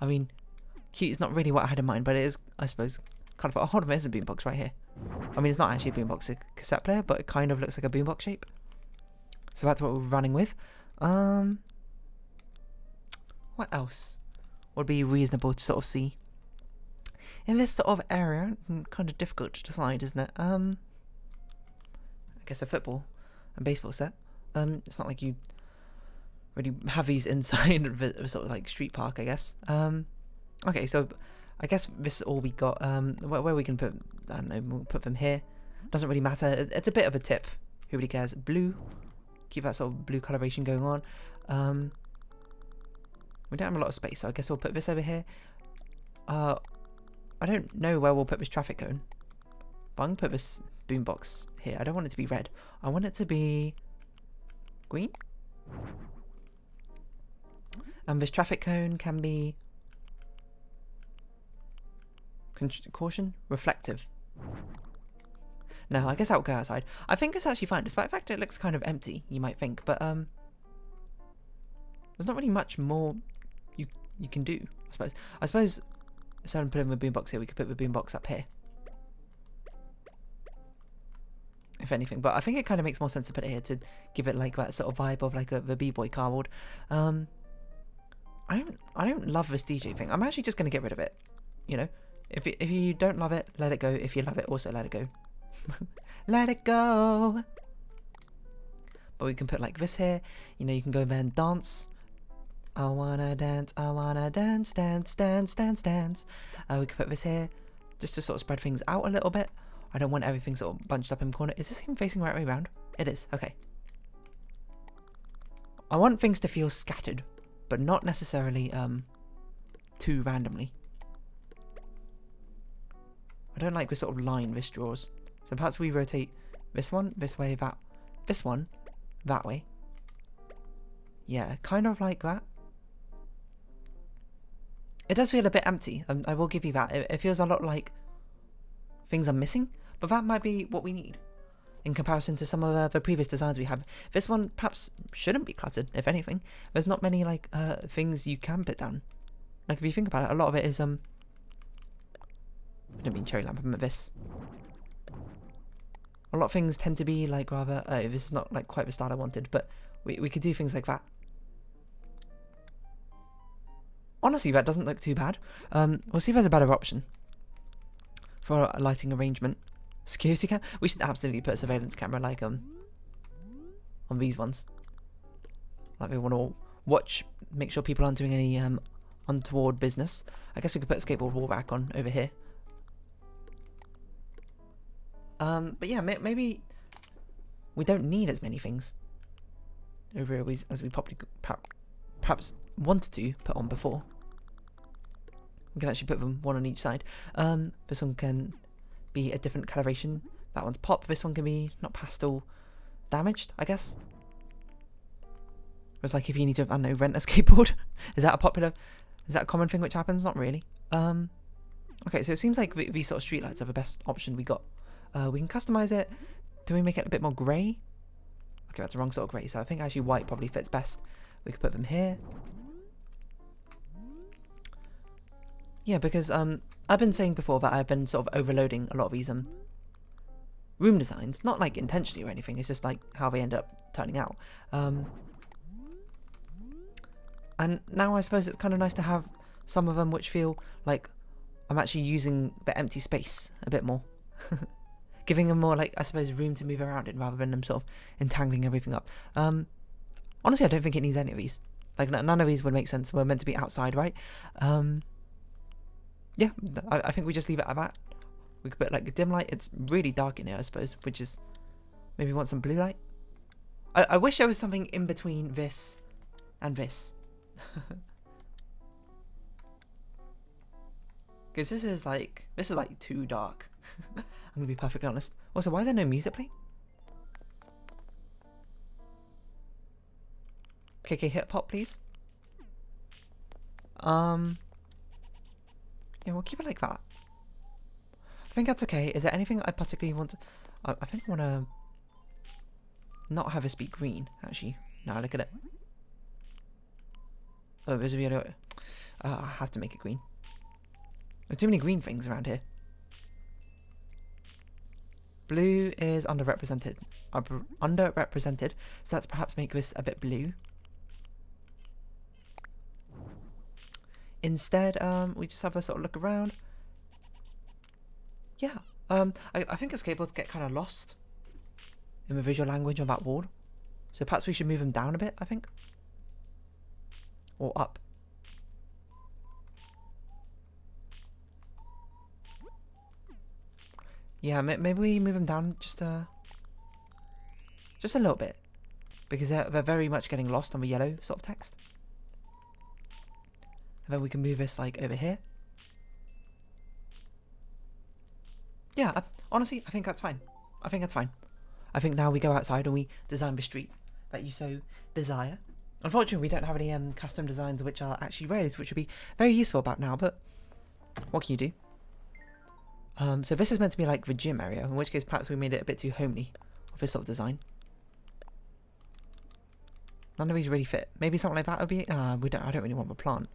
I mean, cute is not really what I had in mind, but it is, I suppose, kind of. Oh, hold on, there's a boombox right here. I mean, it's not actually a boombox, it's a cassette player, but it kind of looks like a boombox shape. So that's what we're running with. What else would be reasonable to sort of see in this sort of area? Kind of difficult to decide, isn't it? I guess a football and baseball set. It's not like you really have these inside of a sort of like street park, I guess. Okay, so I guess this is all we got. Where we can put, I don't know, we'll put them here. Doesn't really matter. It's a bit of a tip. Who really cares? Blue. Keep that sort of blue coloration going on. We don't have a lot of space, so I guess we'll put this over here. I don't know where we'll put this traffic cone, but I'm going to put this boombox here. I don't want it to be red. I want it to be green. And this traffic cone can be caution, reflective. No, I guess that will go outside. I think it's actually fine, despite the fact it looks kind of empty, you might think, but there's not really much more you can do, I suppose. I suppose instead of putting the boombox here, we could put the boombox up here. If anything, but I think it kind of makes more sense to put it here to give it like that sort of vibe of like the B-boy cardboard. I don't love this DJ thing. I'm actually just gonna get rid of it. You know, if you don't love it, let it go. If you love it, also let it go. Let it go. But we can put like this here. You know, you can go there and dance. I wanna dance, dance, dance, dance, dance, dance. We can put this here just to sort of spread things out a little bit. I don't want everything sort of bunched up in the corner. Is this even facing the right way around? It is. Okay. I want things to feel scattered, but not necessarily too randomly. I don't like this sort of line this draws. So perhaps we rotate this one this way, this one that way. Yeah, kind of like that. It does feel a bit empty, I will give you that. It feels a lot like things are missing, but that might be what we need in comparison to some of the previous designs we have. This one perhaps shouldn't be cluttered, if anything. There's not many like things you can put down. Like if you think about it, a lot of it is I don't mean cherry lamp, I meant this. A lot of things tend to be like rather, oh, this is not like quite the style I wanted, but we could do things like that. Honestly, that doesn't look too bad. We'll see if there's a better option for a lighting arrangement. Security cam. We should absolutely put a surveillance camera like on these ones. Like we want to watch, make sure people aren't doing any untoward business. I guess we could put a skateboard wall rack on over here. But yeah, maybe we don't need as many things over as we probably perhaps wanted to put on before. We can actually put them one on each side. This one can be a different coloration. That one's pop. This one can be not pastel, damaged, I guess. It's like if you need to, I don't know, rent a skateboard. Is that a common thing which happens? Not really. Okay, so it seems like these sort of streetlights are the best option we got. We can customize it. Do we make it a bit more grey? Okay, that's the wrong sort of grey, so I think actually white probably fits best. We could put them here. Yeah, because I've been saying before that I've been sort of overloading a lot of these room designs, not like intentionally or anything. It's just like how they end up turning out. And now I suppose it's kind of nice to have some of them which feel like I'm actually using the empty space a bit more. Giving them more, like, I suppose, room to move around in rather than them sort of entangling everything up. Honestly, I don't think it needs any of these. Like, none of these would make sense. We're meant to be outside, right? Yeah, I think we just leave it at that. We could put, like, a dim light. It's really dark in here, I suppose, which is... Maybe want some blue light? I wish there was something in between this and this. Because this is like too dark. I'm gonna be perfectly honest. Also, why is there no music playing? KK hip hop, please. Yeah, we'll keep it like that. I think that's okay. Is there anything I particularly want to... I think I want to not have this be green, actually. Now look at it. Oh, there's a video. I have to make it green. There's too many green things around here. Blue is underrepresented. Underrepresented, so let's perhaps make this a bit blue. Instead, we just have a sort of look around. Yeah, I think the skateboards get kind of lost in the visual language on that wall. So perhaps we should move them down a bit, I think. Or up. Yeah, maybe we move them down just a little bit, because they're very much getting lost on the yellow sort of text. And then we can move this like over here. Yeah, honestly, I think that's fine. I think that's fine. I think now we go outside and we design the street that you so desire. Unfortunately, we don't have any custom designs which are actually roads, which would be very useful about now, but what can you do? So this is meant to be like the gym area, in which case perhaps we made it a bit too homely with this sort of design. None of these really fit. Maybe something like that would be... I don't really want the plant.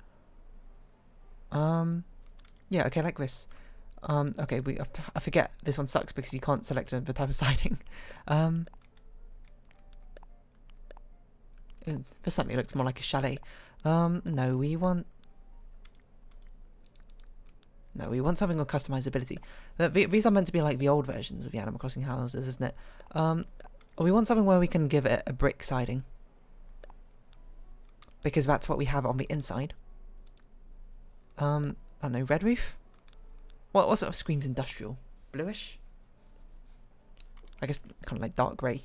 Yeah, okay, like this. Okay, I forget. This one sucks because you can't select the type of siding. This certainly looks more like a chalet. No, we want something with customizability. These are meant to be like the old versions of the Animal Crossing houses, isn't it? We want something where we can give it a brick siding, because that's what we have on the inside. I don't know, red roof? What sort of screams industrial? Bluish? I guess kind of like dark grey.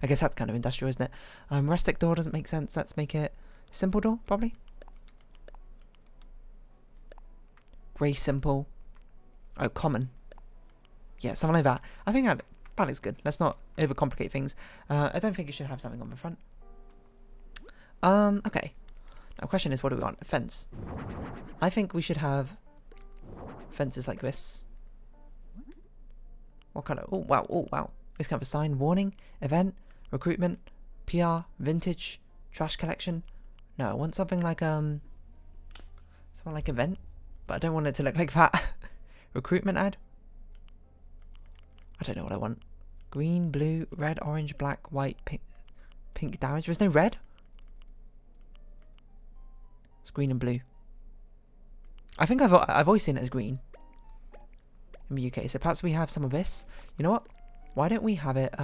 I guess that's kind of industrial, isn't it? Rustic door doesn't make sense. Let's make it simple door, probably. Grey simple. Oh, common. Yeah, something like that. I think that looks good. Let's not overcomplicate things. I don't think it should have something on the front. Okay. Now, the question is, what do we want? A fence. I think we should have fences like this. What kind of... Oh, wow. Oh, wow. This kind of a sign. Warning. Event. Recruitment. PR. Vintage. Trash collection. No, I want something like, something like event. But I don't want it to look like that. Recruitment ad. I don't know what I want. Green, blue, red, orange, black, white, pink damage. There's no red. It's green and blue. I think I've always seen it as green in the UK. So perhaps we have some of this. You know what? Why don't we have it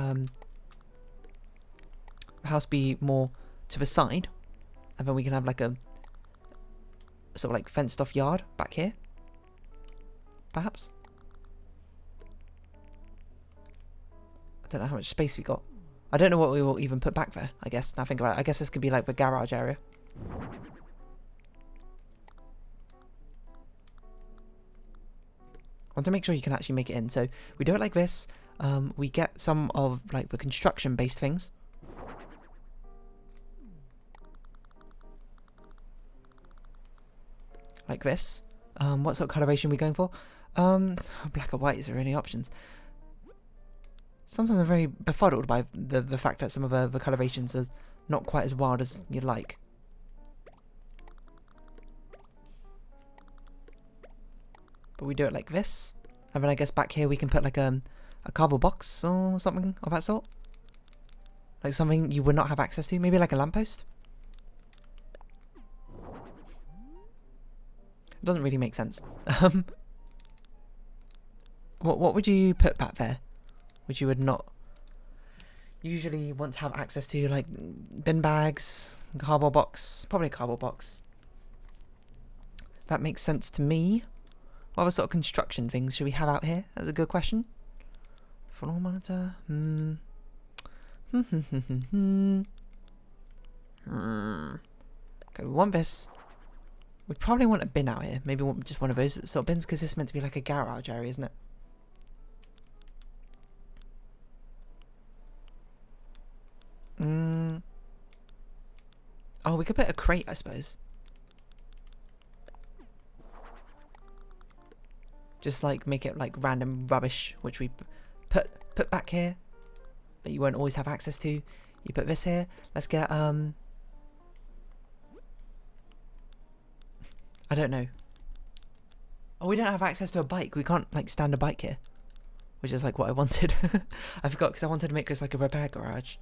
house be more to the side, and then we can have like a sort of like fenced off yard back here, perhaps. I don't know how much space we got. I don't know what we will even put back there, I guess. Now think about it. I guess this could be like the garage area. I want to make sure you can actually make it in. So we do it like this. We get some of like the construction based things. Like this. What sort of coloration are we going for? Black or white is there any options? Sometimes I'm very befuddled by the fact that some of the colorations are not quite as wild as you'd like. But we do it like this. And then I guess back here we can put like a cardboard box or something of that sort. Like something you would not have access to. Maybe like a lamppost. It doesn't really make sense. What would you put back there? Which you would not usually want to have access to, like bin bags, cardboard box, probably a cardboard box. That makes sense to me. What other sort of construction things should we have out here? That's a good question. Floor monitor. Okay, we want this. We probably want a bin out here. Maybe just one of those sort of bins, because this is meant to be like a garage area, isn't it? Oh, we could put a crate, I suppose. Just like make it like random rubbish, which we put back here, but you won't always have access to. You put this here. Let's get I don't know. Oh, we don't have access to a bike. We can't like stand a bike here, which is like what I wanted. I forgot, because I wanted to make this like a repair garage.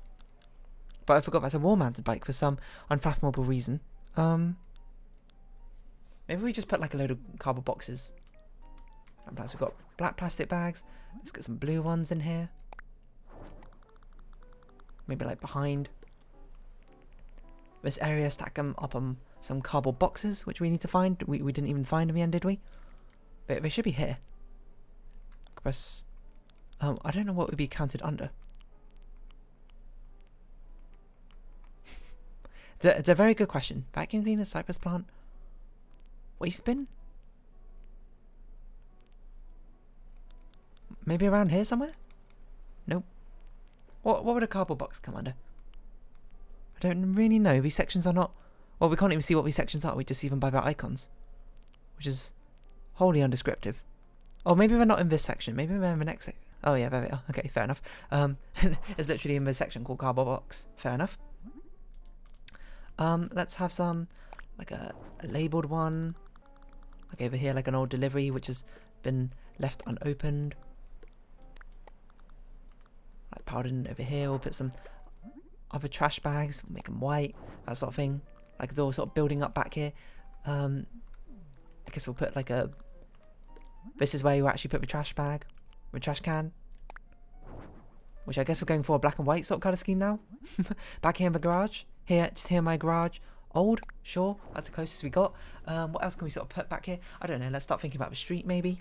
But I forgot that's a wall-mounted bike for some unfathomable reason. Maybe we just put like a load of cardboard boxes. And plus we've got black plastic bags. Let's get some blue ones in here. Maybe like behind this area, stack them up on some cardboard boxes, which we need to find. We didn't even find in the end, did we? But they should be here. Press. I don't know what would be counted under. It's a very good question. Vacuum cleaner, cypress plant, waste bin? Maybe around here somewhere? Nope. What would a cardboard box come under? I don't really know. These sections are not... Well, we can't even see what these sections are. We just see them by their icons. Which is wholly undescriptive. Oh, maybe they're not in this section. Maybe they're in the next section. Oh yeah, there they are. Okay, fair enough. It's literally in this section called cardboard box. Fair enough. Let's have some, like a labelled one. Like over here, like an old delivery which has been left unopened. Like powdered in over here. We'll put some other trash bags. We'll make them white. That sort of thing. Like it's all sort of building up back here. I guess we'll put like a... This is where you actually put the trash bag. The trash can. Which I guess we're going for a black and white sort of colour scheme now. Back here in the garage. Just here in my garage. Old, sure, that's the closest we got. What else can we sort of put back here? I don't know, let's start thinking about the street maybe.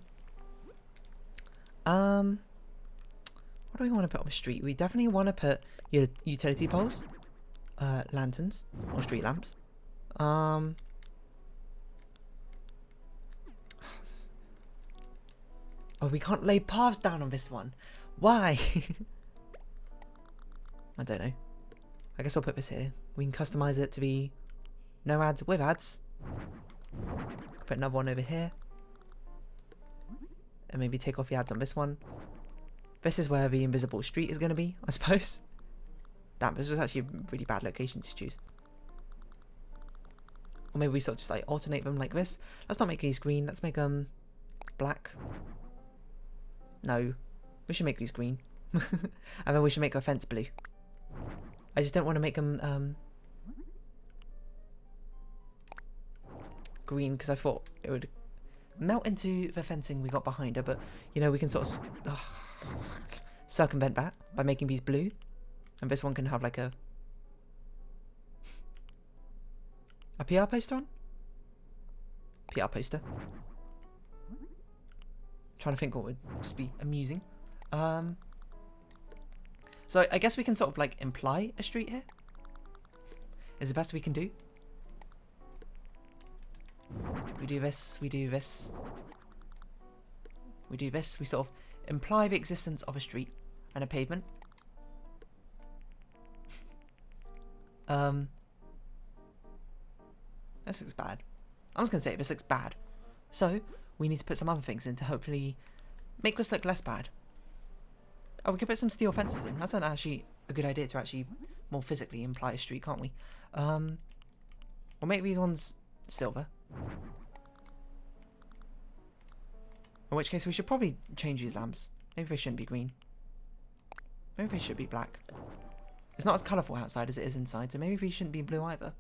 What do we want to put on the street? We definitely want to put your utility poles, lanterns, or street lamps. Oh, we can't lay paths down on this one. Why? I don't know. I guess I'll put this here. We can customize it to be no ads with ads. Put another one over here. And maybe take off the ads on this one. This is where the invisible street is going to be, I suppose. Damn, this was actually a really bad location to choose. Or maybe we sort of just like alternate them like this. Let's not make these green. Let's make them black. No. We should make these green. And then we should make our fence blue. I just don't want to make them green, because I thought it would melt into the fencing we got behind her, but you know, we can sort of circumvent that by making these blue, and this one can have like a PR poster on? PR poster. Trying to think what would just be amusing. So I guess we can sort of like imply a street here. Is the best we can do. We do this, we do this. We do this, we sort of imply the existence of a street and a pavement. This looks bad. I'm just going to say this looks bad. So, we need to put some other things in to hopefully make this look less bad. Oh, we could put some steel fences in. That's not actually a good idea to actually more physically imply a street, can't we? We'll make these ones silver. In which case we should probably change these lamps. Maybe they shouldn't be green. Maybe they should be black. It's not as colourful outside as it is inside, so maybe they shouldn't be blue either.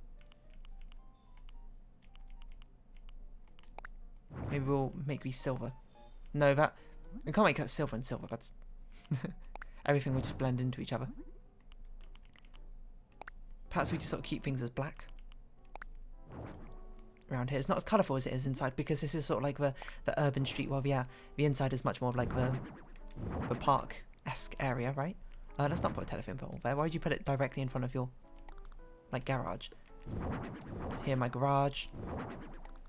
Maybe we'll make these silver. No, that... We can't make that silver and silver. That's... Everything will just blend into each other. Perhaps we just sort of keep things as black. Around here. It's not as colourful as it is inside because this is sort of like the urban street. Well, yeah, the inside is much more of like the park-esque area, right? Let's not put a telephone pole there. Why would you put it directly in front of your, like, garage? It's here in my garage.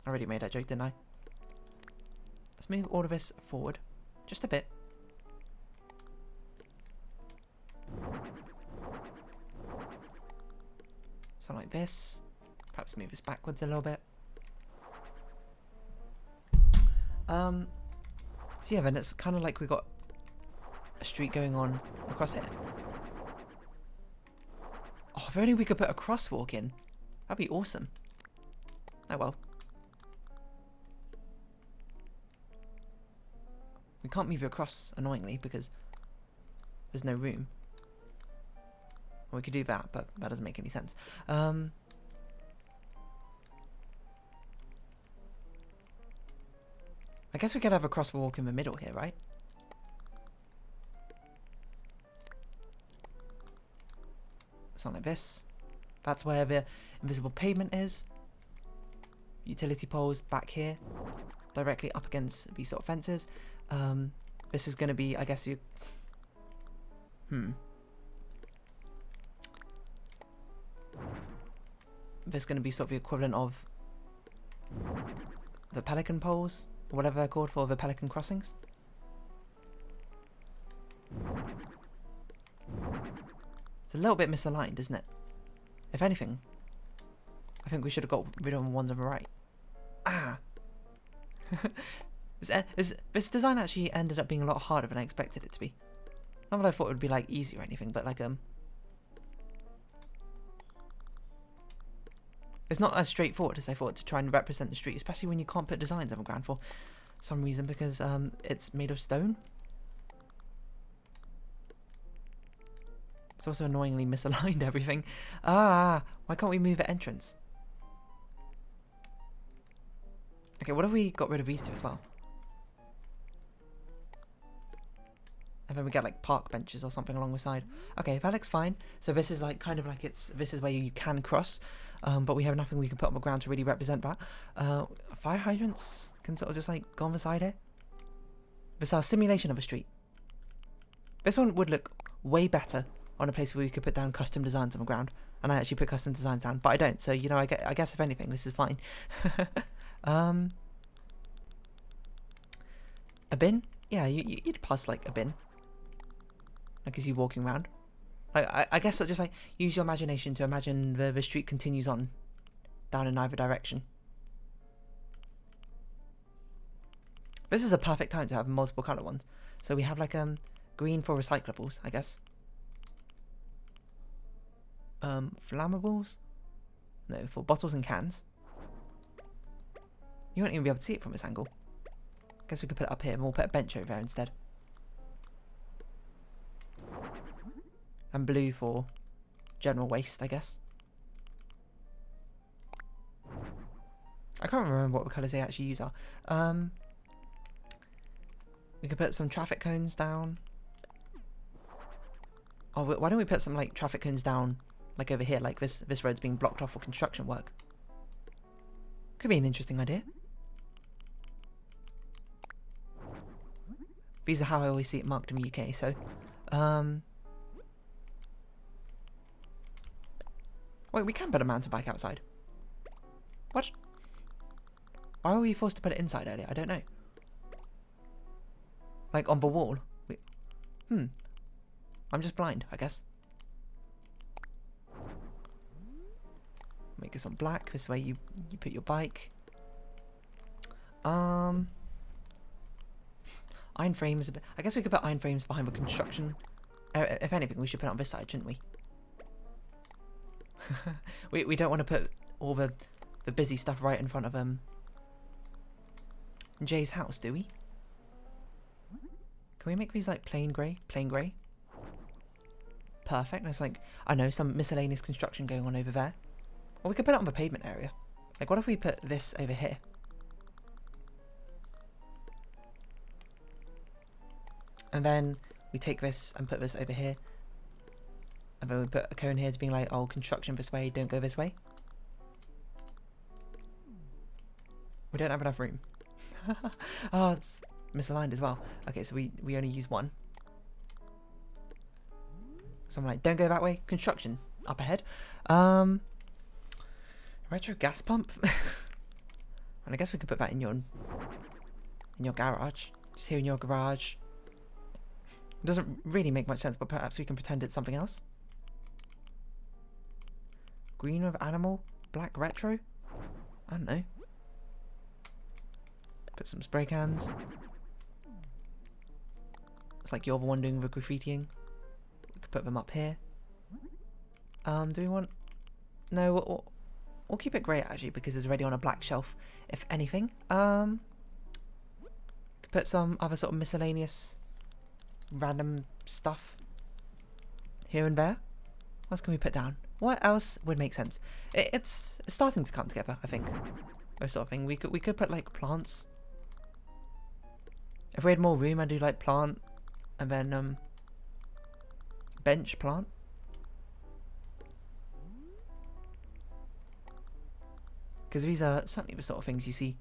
I already made that joke, didn't I? Let's move all of this forward. Just a bit. So like this. Perhaps move this backwards a little bit. So yeah, then it's kind of like we got a street going on across here. Oh, if only we could put a crosswalk in. That'd be awesome. Oh well. We can't move it across, annoyingly, because there's no room. Well, we could do that, but that doesn't make any sense. I guess we could have a crosswalk in the middle here, right? Something like this. That's where the invisible pavement is. Utility poles back here, directly up against these sort of fences. This is going to be, I guess, you. This is going to be sort of the equivalent of the pelican poles, or whatever they're called for the pelican crossings. It's a little bit misaligned, isn't it? If anything, I think we should have got rid of the ones on the right. Ah! This design actually ended up being a lot harder than I expected it to be. Not that I thought it would be like easy or anything, but like it's not as straightforward as I thought to try and represent the street, especially when you can't put designs on the ground for some reason because it's made of stone. It's also annoyingly misaligned everything. Ah, why can't we move the entrance? Okay, what if we got rid of these two as well? And then we get like park benches or something along the side. Okay, that looks fine. So this is like kind of like this is where you can cross, but we have nothing we can put on the ground to really represent that. Fire hydrants can sort of just like go on the side here. This is our simulation of a street. This one would look way better on a place where we could put down custom designs on the ground. And I actually put custom designs down, but I don't. So, you know, I guess if anything, this is fine. A bin? Yeah, you'd pass like a bin. Like as you walking around. Like, I guess so just like use your imagination to imagine the street continues on down in either direction. This is a perfect time to have multiple colour ones. So we have like green for recyclables, I guess. Flammables? No, for bottles and cans. You won't even be able to see it from this angle. Guess we could put it up here and we'll put a bench over there instead. And blue for general waste, I guess. I can't remember what the colours they actually use are. We could put some traffic cones down. Oh, why don't we put some like traffic cones down, like over here, like this road's being blocked off for construction work. Could be an interesting idea. These are how I always see it marked in the UK, so wait, we can put a mountain bike outside. What? Why were we forced to put it inside earlier? I don't know. Like on the wall. I'm just blind, I guess. Make this on black. This way you put your bike. Iron frames a bit. I guess we could put iron frames behind the construction. If anything, we should put it on this side, shouldn't we? we don't want to put all the busy stuff right in front of Jay's house, do we? Can we make these like plain grey? Plain grey. Perfect. There's like, I know, some miscellaneous construction going on over there. Or we could put it on the pavement area. Like, what if we put this over here? And then we take this and put this over here. And then we put a cone here to being like, oh, construction this way, don't go this way. We don't have enough room. Oh, it's misaligned as well. Okay, so we only use one. So I'm like, don't go that way. Construction up ahead. Retro gas pump. And I guess we could put that in your garage. Just here in your garage. It doesn't really make much sense, but perhaps we can pretend it's something else. Green with animal, black retro. I don't know. Put some spray cans. It's like you're the one doing the graffitiing. We could put them up here. Do we want? No, we'll keep it grey actually because it's already on a black shelf. If anything, could put some other sort of miscellaneous, random stuff here and there. What else can we put down? What else would make sense? It's starting to come together, I think. This sort of thing. We could put like plants. If we had more room, I'd do like plant, and then bench plant. Because these are certainly the sort of things you see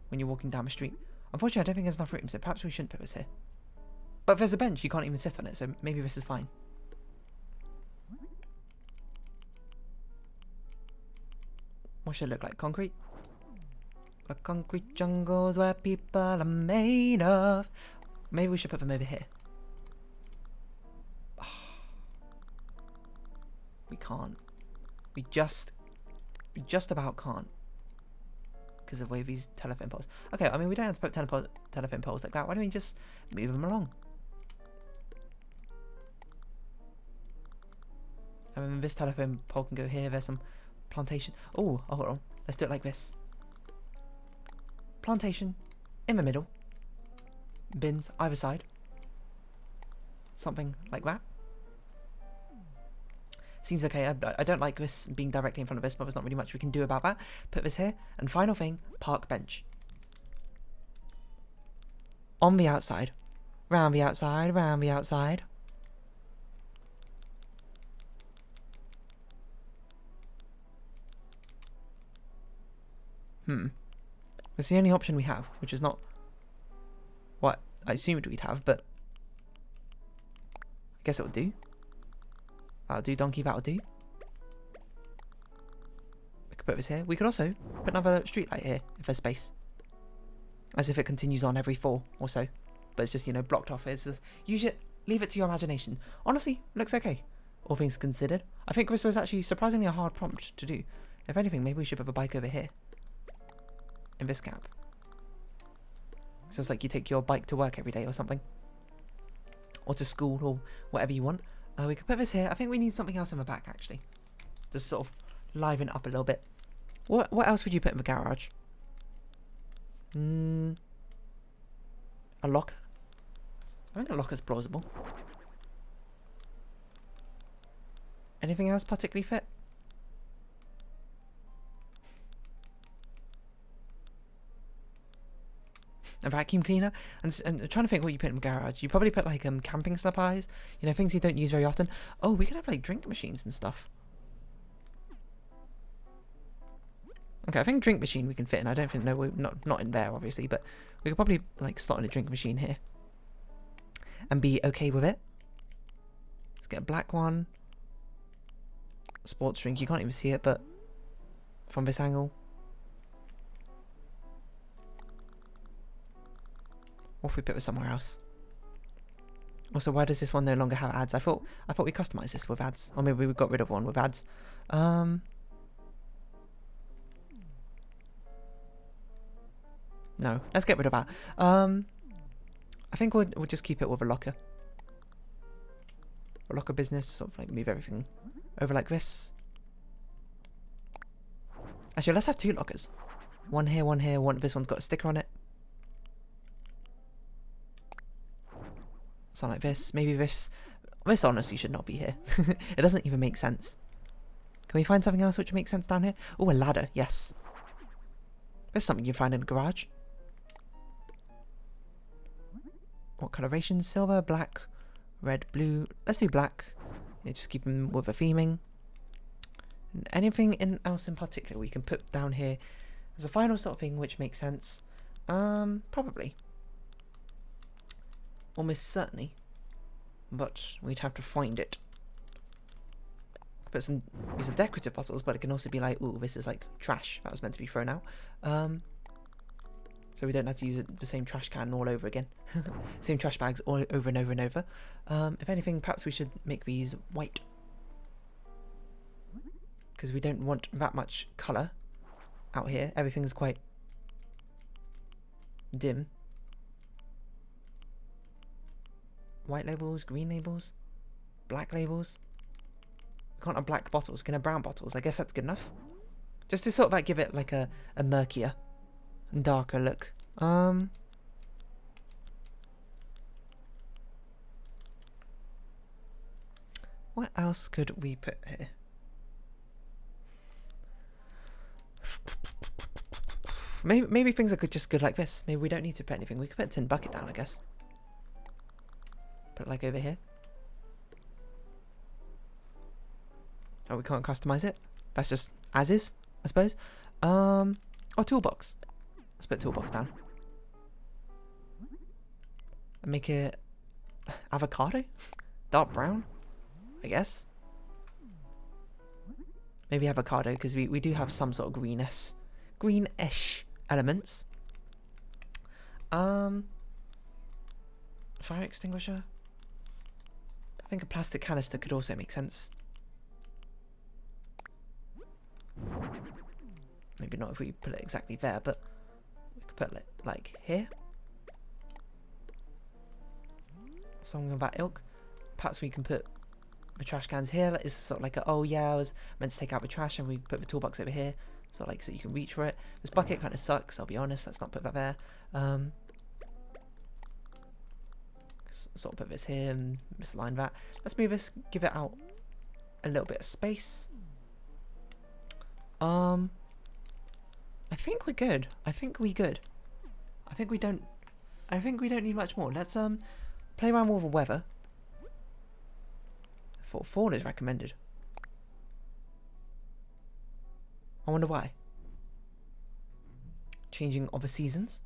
when you're walking down the street. Unfortunately, I don't think there's enough room, so perhaps we shouldn't put this here. But if there's a bench, you can't even sit on it, so maybe this is fine. What should it look like? Concrete? A concrete jungles where people are made of. Maybe we should put them over here. Oh. We can't. We just about can't. Because of the way these telephone poles. Okay, I mean, we don't have to put telephone poles like that. Why don't we just move them along? I mean, this telephone pole can go here. There's some plantation. Oh, hold on. Let's do it like this. Plantation in the middle. Bins either side. Something like that. Seems okay. I don't like this being directly in front of this, but there's not really much we can do about that. Put this here. And final thing, park bench. On the outside. Round the outside, round the outside. It's the only option we have, which is not what I assumed we'd have, but I guess it'll do. That'll do, donkey, that'll do. We could put this here. We could also put another street light here, if there's space. As if it continues on every 4 or so. But it's just, you know, blocked off. It's just, leave it to your imagination. Honestly, looks okay, all things considered. I think this was actually surprisingly a hard prompt to do. If anything, maybe we should put a bike over here. In this gap. So it's like you take your bike to work every day or something. Or to school or whatever you want. We could put this here. I think we need something else in the back actually. Just sort of liven it up a little bit. What else would you put in the garage? A locker? I think a locker's plausible. Anything else particularly fit? A vacuum cleaner, and trying to think what you put in the garage. You probably put like camping supplies, you know, things you don't use very often. Oh, we could have like drink machines and stuff. Okay, I think drink machine we can fit in. I don't think not in there obviously, but we could probably like slot in a drink machine here and be okay with it. Let's get a black one. Sports drink. You can't even see it, but from this angle. Or if we put it somewhere else. Also, why does this one no longer have ads? I thought we customized this with ads. Or maybe we got rid of one with ads. No, let's get rid of that. I think we'll just keep it with a locker. A locker business, sort of like move everything over like this. Actually, let's have 2 lockers. One here, one here. This one's got a sticker on it. Something like this. Maybe this honestly should not be here. It doesn't even make sense. Can we find something else which makes sense down here? Oh, a ladder. Yes. There's something you find in the garage. What coloration? Silver, black, red, blue. Let's do black. Yeah, just keep them with a theming. And anything else in particular we can put down here as a final sort of thing which makes sense? Probably. Almost certainly. But we'd have to find it. Put some, these are decorative bottles, but it can also be like, ooh, this is like trash that was meant to be thrown out. So we don't have to use the same trash can all over again. Same trash bags all over and over and over. If anything, perhaps we should make these white. Because we don't want that much colour out here. Everything's quite dim. White labels, green labels, black labels. We can't have black bottles, we can have brown bottles. I guess that's good enough. Just to sort of like give it like a murkier and darker look. What else could we put here? Maybe things are just good like this. Maybe we don't need to put anything. We could put a tin bucket down, I guess. Put it like over here. Oh, we can't customize it. That's just as is, I suppose. Or toolbox. Let's put toolbox down. And make it avocado? Dark brown, I guess. Maybe avocado, because we do have some sort of greenish elements. Fire extinguisher. I think a plastic canister could also make sense. Maybe not if we put it exactly there, but we could put it like here. Something of that ilk. Perhaps we can put the trash cans here. It's sort of like oh yeah, I was meant to take out the trash, and we put the toolbox over here, sort of like so you can reach for it. This bucket kind of sucks, I'll be honest. Let's not put that there. Sort of put this here and misalign that. Let's move this, give it out a little bit of space. I think we're good. I think we don't need much more. Let's play around with the weather. Fall is recommended. I wonder why. Changing of the seasons.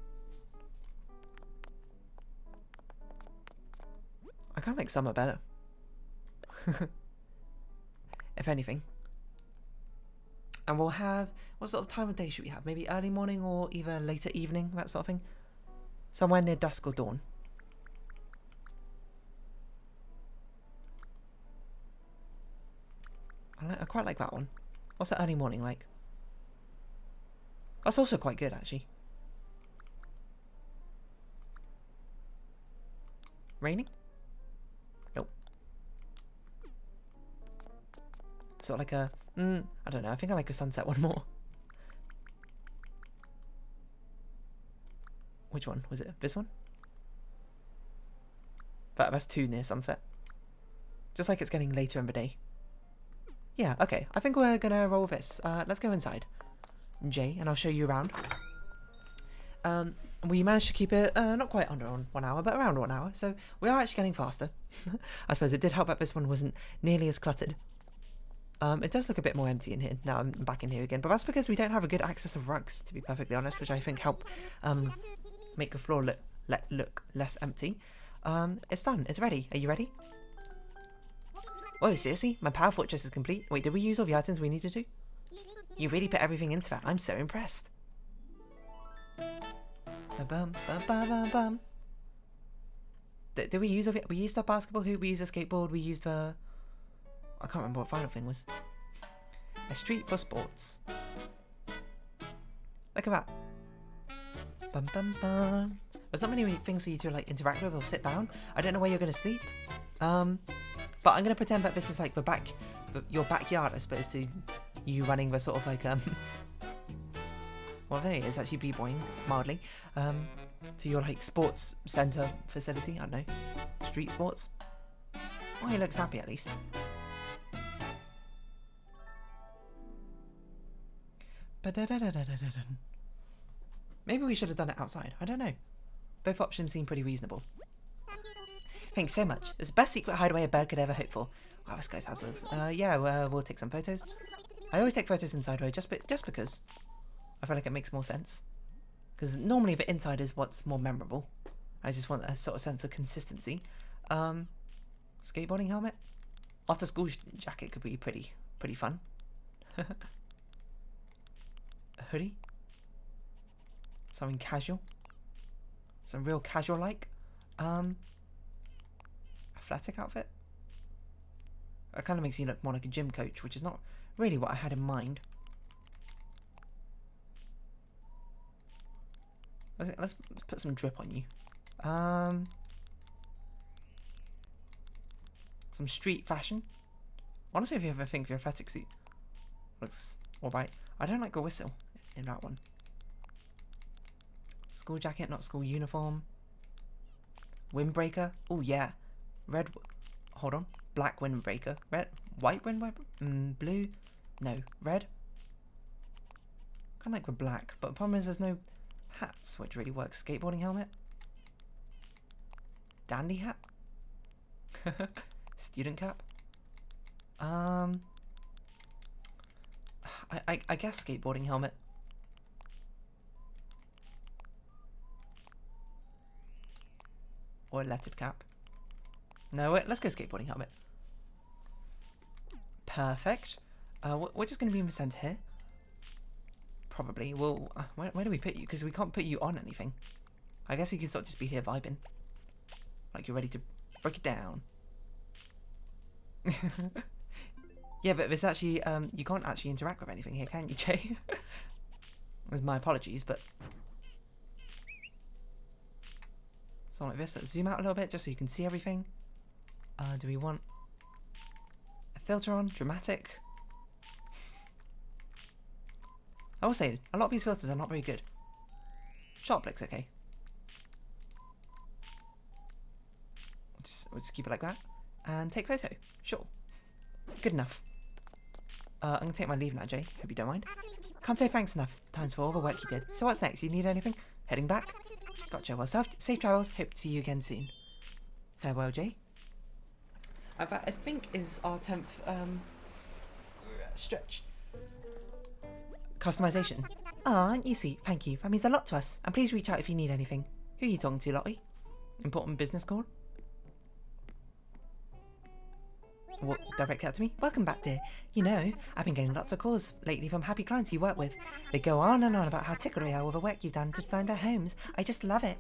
I kind of like summer better. If anything. And we'll have, what sort of time of day should we have? Maybe early morning or either later evening, that sort of thing. Somewhere near dusk or dawn. I quite like that one. What's the early morning like? That's also quite good, actually. Raining? Nope. Sort of like a... I don't know, I think I like a sunset one more. Which one? Was it this one? That's too near sunset. Just like it's getting later in the day. Yeah, okay. I think we're gonna roll with this. Let's go inside, Jay, and I'll show you around. We managed to keep it not quite under 1 hour, but around 1 hour. So we are actually getting faster. I suppose it did help that this one wasn't nearly as cluttered. It does look a bit more empty in here. Now I'm back in here again, but that's because we don't have a good access of rugs, to be perfectly honest, which I think help make the floor look less empty. It's done. It's ready. Are you ready? Whoa, seriously? My power fortress is complete? Wait, did we use all the items we needed to? You really put everything into that. I'm so impressed. Did we use all the... We used our basketball hoop, we used a skateboard, we used a... I can't remember what final thing was. A street for sports. Look at that. Bum bum bum. There's not many things for you to like interact with or sit down. I don't know where you're gonna sleep. But I'm gonna pretend that this is like your backyard, I suppose, to you running the sort of like well, there it is, actually b-boying mildly. To your like sports centre facility. I don't know. street sports. Oh, he looks happy at least. Maybe we should have done it outside. I don't know. Both options seem pretty reasonable. Thanks so much. It's the best secret hideaway a bird could ever hope for. Wow, this guy's house looks... yeah, we'll take some photos. I always take photos inside way just because. I feel like it makes more sense. Because normally the inside is what's more memorable. I just want a sort of sense of consistency. Skateboarding helmet? After school jacket could be pretty fun. A hoodie? Something casual? Some real casual like? Athletic outfit? That kind of makes you look more like a gym coach, which is not really what I had in mind. Let's put some drip on you. Some street fashion. Honestly, if you ever think the athletic suit looks alright. I don't like a whistle in that one. School jacket, not school uniform. Windbreaker. Oh yeah. Red. Hold on. Black windbreaker. Red. White windbreaker. Blue. No. Red. Kind of like the black, but the problem is there's no hats, which really works. Skateboarding helmet. Dandy hat. Student cap. I guess skateboarding helmet. Or a lettered cap. No, wait, let's go skateboarding helmet. Perfect. We're just going to be in the centre here. Probably. Well, where do we put you? Because we can't put you on anything. I guess you can sort of just be here vibing. Like you're ready to break it down. Yeah, but there's actually, you can't actually interact with anything here, can you, Jay? There's my apologies, but... Something like this. Let's zoom out a little bit just so you can see everything. Do we want a filter on? Dramatic? I will say, a lot of these filters are not very good. Sharp looks okay. We'll just keep it like that. And take photo. Sure. Good enough. I'm going to take my leave now, Jay. Hope you don't mind. Can't say thanks enough times for all the work you did. So what's next? You need anything? Heading back? Gotcha. Well, safe travels. Hope to see you again soon. Farewell, Jay. That, I think, is our 10th stretch. Customization. Ah, aren't you sweet? Thank you. That means a lot to us. And please reach out if you need anything. Who are you talking to, Lottie? Important business call? What, direct out to me? Welcome back, dear. You know, I've been getting lots of calls lately from happy clients you work with. They go on and on about how tickled they are with the work you've done to design their homes. I just love it.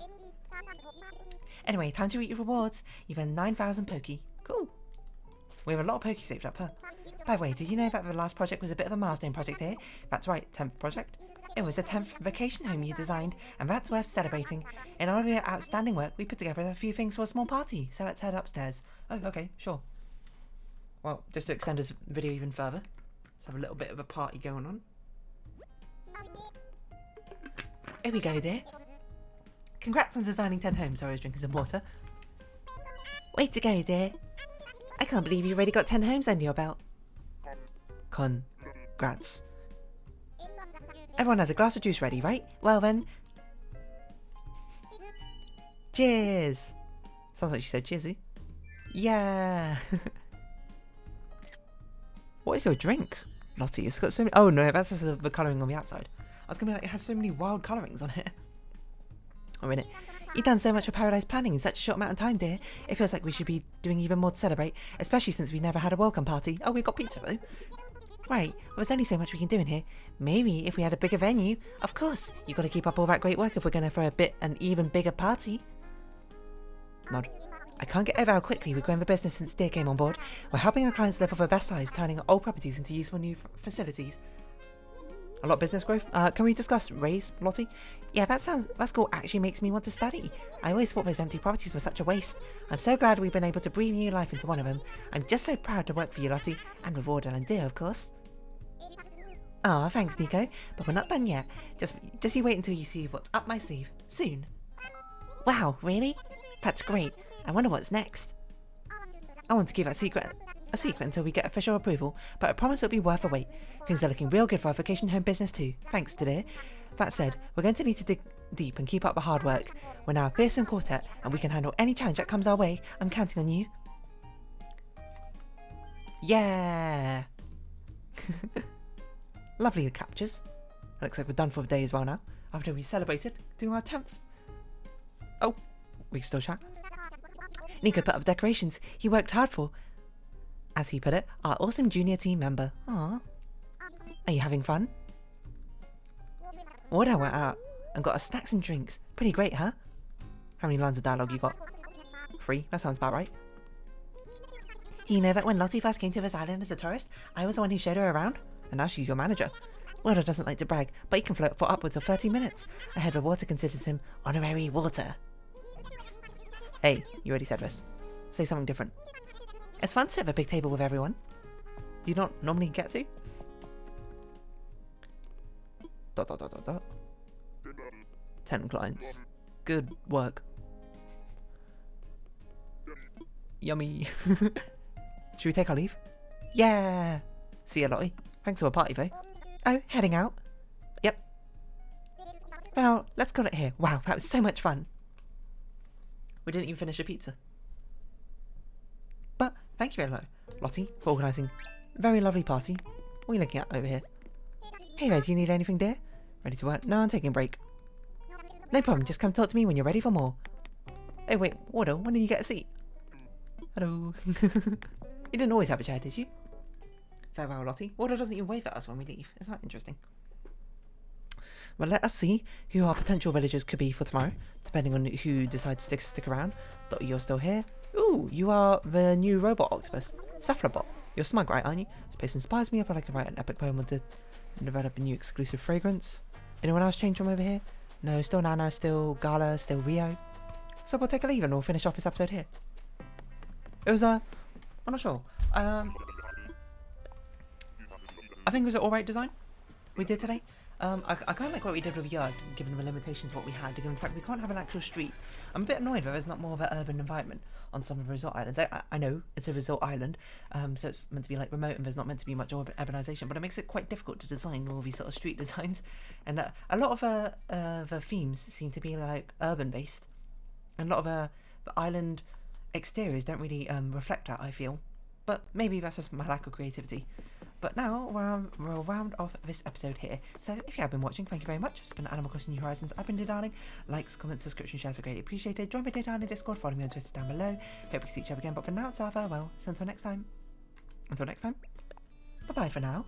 Anyway, time to read your rewards. You've earned 9,000 Pokey. Cool. We have a lot of Pokey saved up, huh? By the way, did you know that the last project was a bit of a milestone project here? That's right, 10th project. It was the 10th vacation home you designed, and that's worth celebrating. In honor of your outstanding work, we put together a few things for a small party, so let's head upstairs. Oh, okay, sure. Well, just to extend this video even further, let's have a little bit of a party going on. Here we go, dear. Congrats on designing 10 homes. Sorry, I was drinking some water. Way to go, dear. I can't believe you already got 10 homes under your belt. Congrats. Everyone has a glass of juice ready, right? Well then. Cheers! Sounds like she said cheersy. Yeah! What is your drink, Lottie? It's got so many... Oh no, that's just the colouring on the outside. I was gonna be like, it has so many wild colourings on it. Oh, in it. You've done so much for Paradise planning in such a short amount of time, dear. It feels like we should be doing even more to celebrate, especially since we've never had a welcome party. Oh, we've got pizza though. Right, well, there's only so much we can do in here. Maybe if we had a bigger venue. Of course, you've got to keep up all that great work if we're going to throw an even bigger party. Nod. I can't get over how quickly we've grown the business since Dear came on board. We're helping our clients live off their best lives, turning our old properties into useful new facilities. A lot of business growth. Can we discuss raise, Lottie? Yeah, that school actually makes me want to study. I always thought those empty properties were such a waste. I'm so glad we've been able to breathe new life into one of them. I'm just so proud to work for you, Lottie, and with Wardell and Dear, of course. Ah, thanks, Nico, but we're not done yet. Just you wait until you see what's up my sleeve. Soon. Wow, really? That's great. I wonder what's next. I want to keep that a secret until we get official approval, but I promise it'll be worth the wait. Things are looking real good for our vacation home business too. Thanks, dear. That said, we're going to need to dig deep and keep up the hard work. We're now a fearsome quartet, and we can handle any challenge that comes our way. I'm counting on you. Yeah! Lovely captures. Looks like we're done for the day as well now, after we celebrated doing our 10th. Oh, we can still chat. Nico put up decorations he worked hard for. As he put it, our awesome junior team member. Aww. Are you having fun? Wardo went out and got us snacks and drinks. Pretty great, huh? How many lines of dialogue you got? 3? That sounds about right. Do you know that when Lottie first came to this island as a tourist, I was the one who showed her around? And now she's your manager. Wardo doesn't like to brag, but he can float for upwards of 30 minutes. Ahead of Water considers him honorary Water. Hey, you already said this. Say something different. It's fun to sit at a big table with everyone. Do you not normally get to? ... 10 clients. Good work. Yummy. Should we take our leave? Yeah. See ya, Lottie. Thanks for a party, though. Oh, heading out? Yep. Well, let's call it here. Wow, that was so much fun. We didn't even finish a pizza. But thank you, Lottie, for organising a very lovely party. What are you looking at over here? Hey there, do you need anything, dear? Ready to work? No, I'm taking a break. No problem, just come talk to me when you're ready for more. Hey, wait, Wardo, when did you get a seat? Hello. You didn't always have a chair, did you? Farewell, Lottie. Wardo doesn't even wave at us when we leave. Isn't that interesting? Well, let us see who our potential villagers could be for tomorrow, depending on who decides to stick around. Dottie, you're still here. Ooh, you are the new robot octopus. Cephalobot. You're smug, right, aren't you? This place inspires me. I feel like I write an epic poem to develop a new exclusive fragrance. Anyone else change from over here? No, still Nana, still Gala, still Rio. So we'll take a leave and we'll finish off this episode here. It was, I'm not sure. I think it was an alright design we did today. I kind of like what we did with Yard, given the limitations of what we had. Given the fact we can't have an actual street. I'm a bit annoyed that there's not more of an urban environment on some of the resort islands. I know it's a resort island, so it's meant to be like remote and there's not meant to be much urbanization, but it makes it quite difficult to design all these sort of street designs. And a lot of the themes seem to be like urban based, and a lot of the island exteriors don't really reflect that, I feel. But maybe that's just my lack of creativity. But now we'll round off this episode here. So if you have been watching, thank you very much. It's been Animal Crossing New Horizons. I've been Dear Darling. Likes, comments, subscription, shares are greatly appreciated. Join my Dear Darling Discord. Follow me on Twitter down below. Hope we see each other again. But for now, it's our farewell. So until next time. Bye bye for now.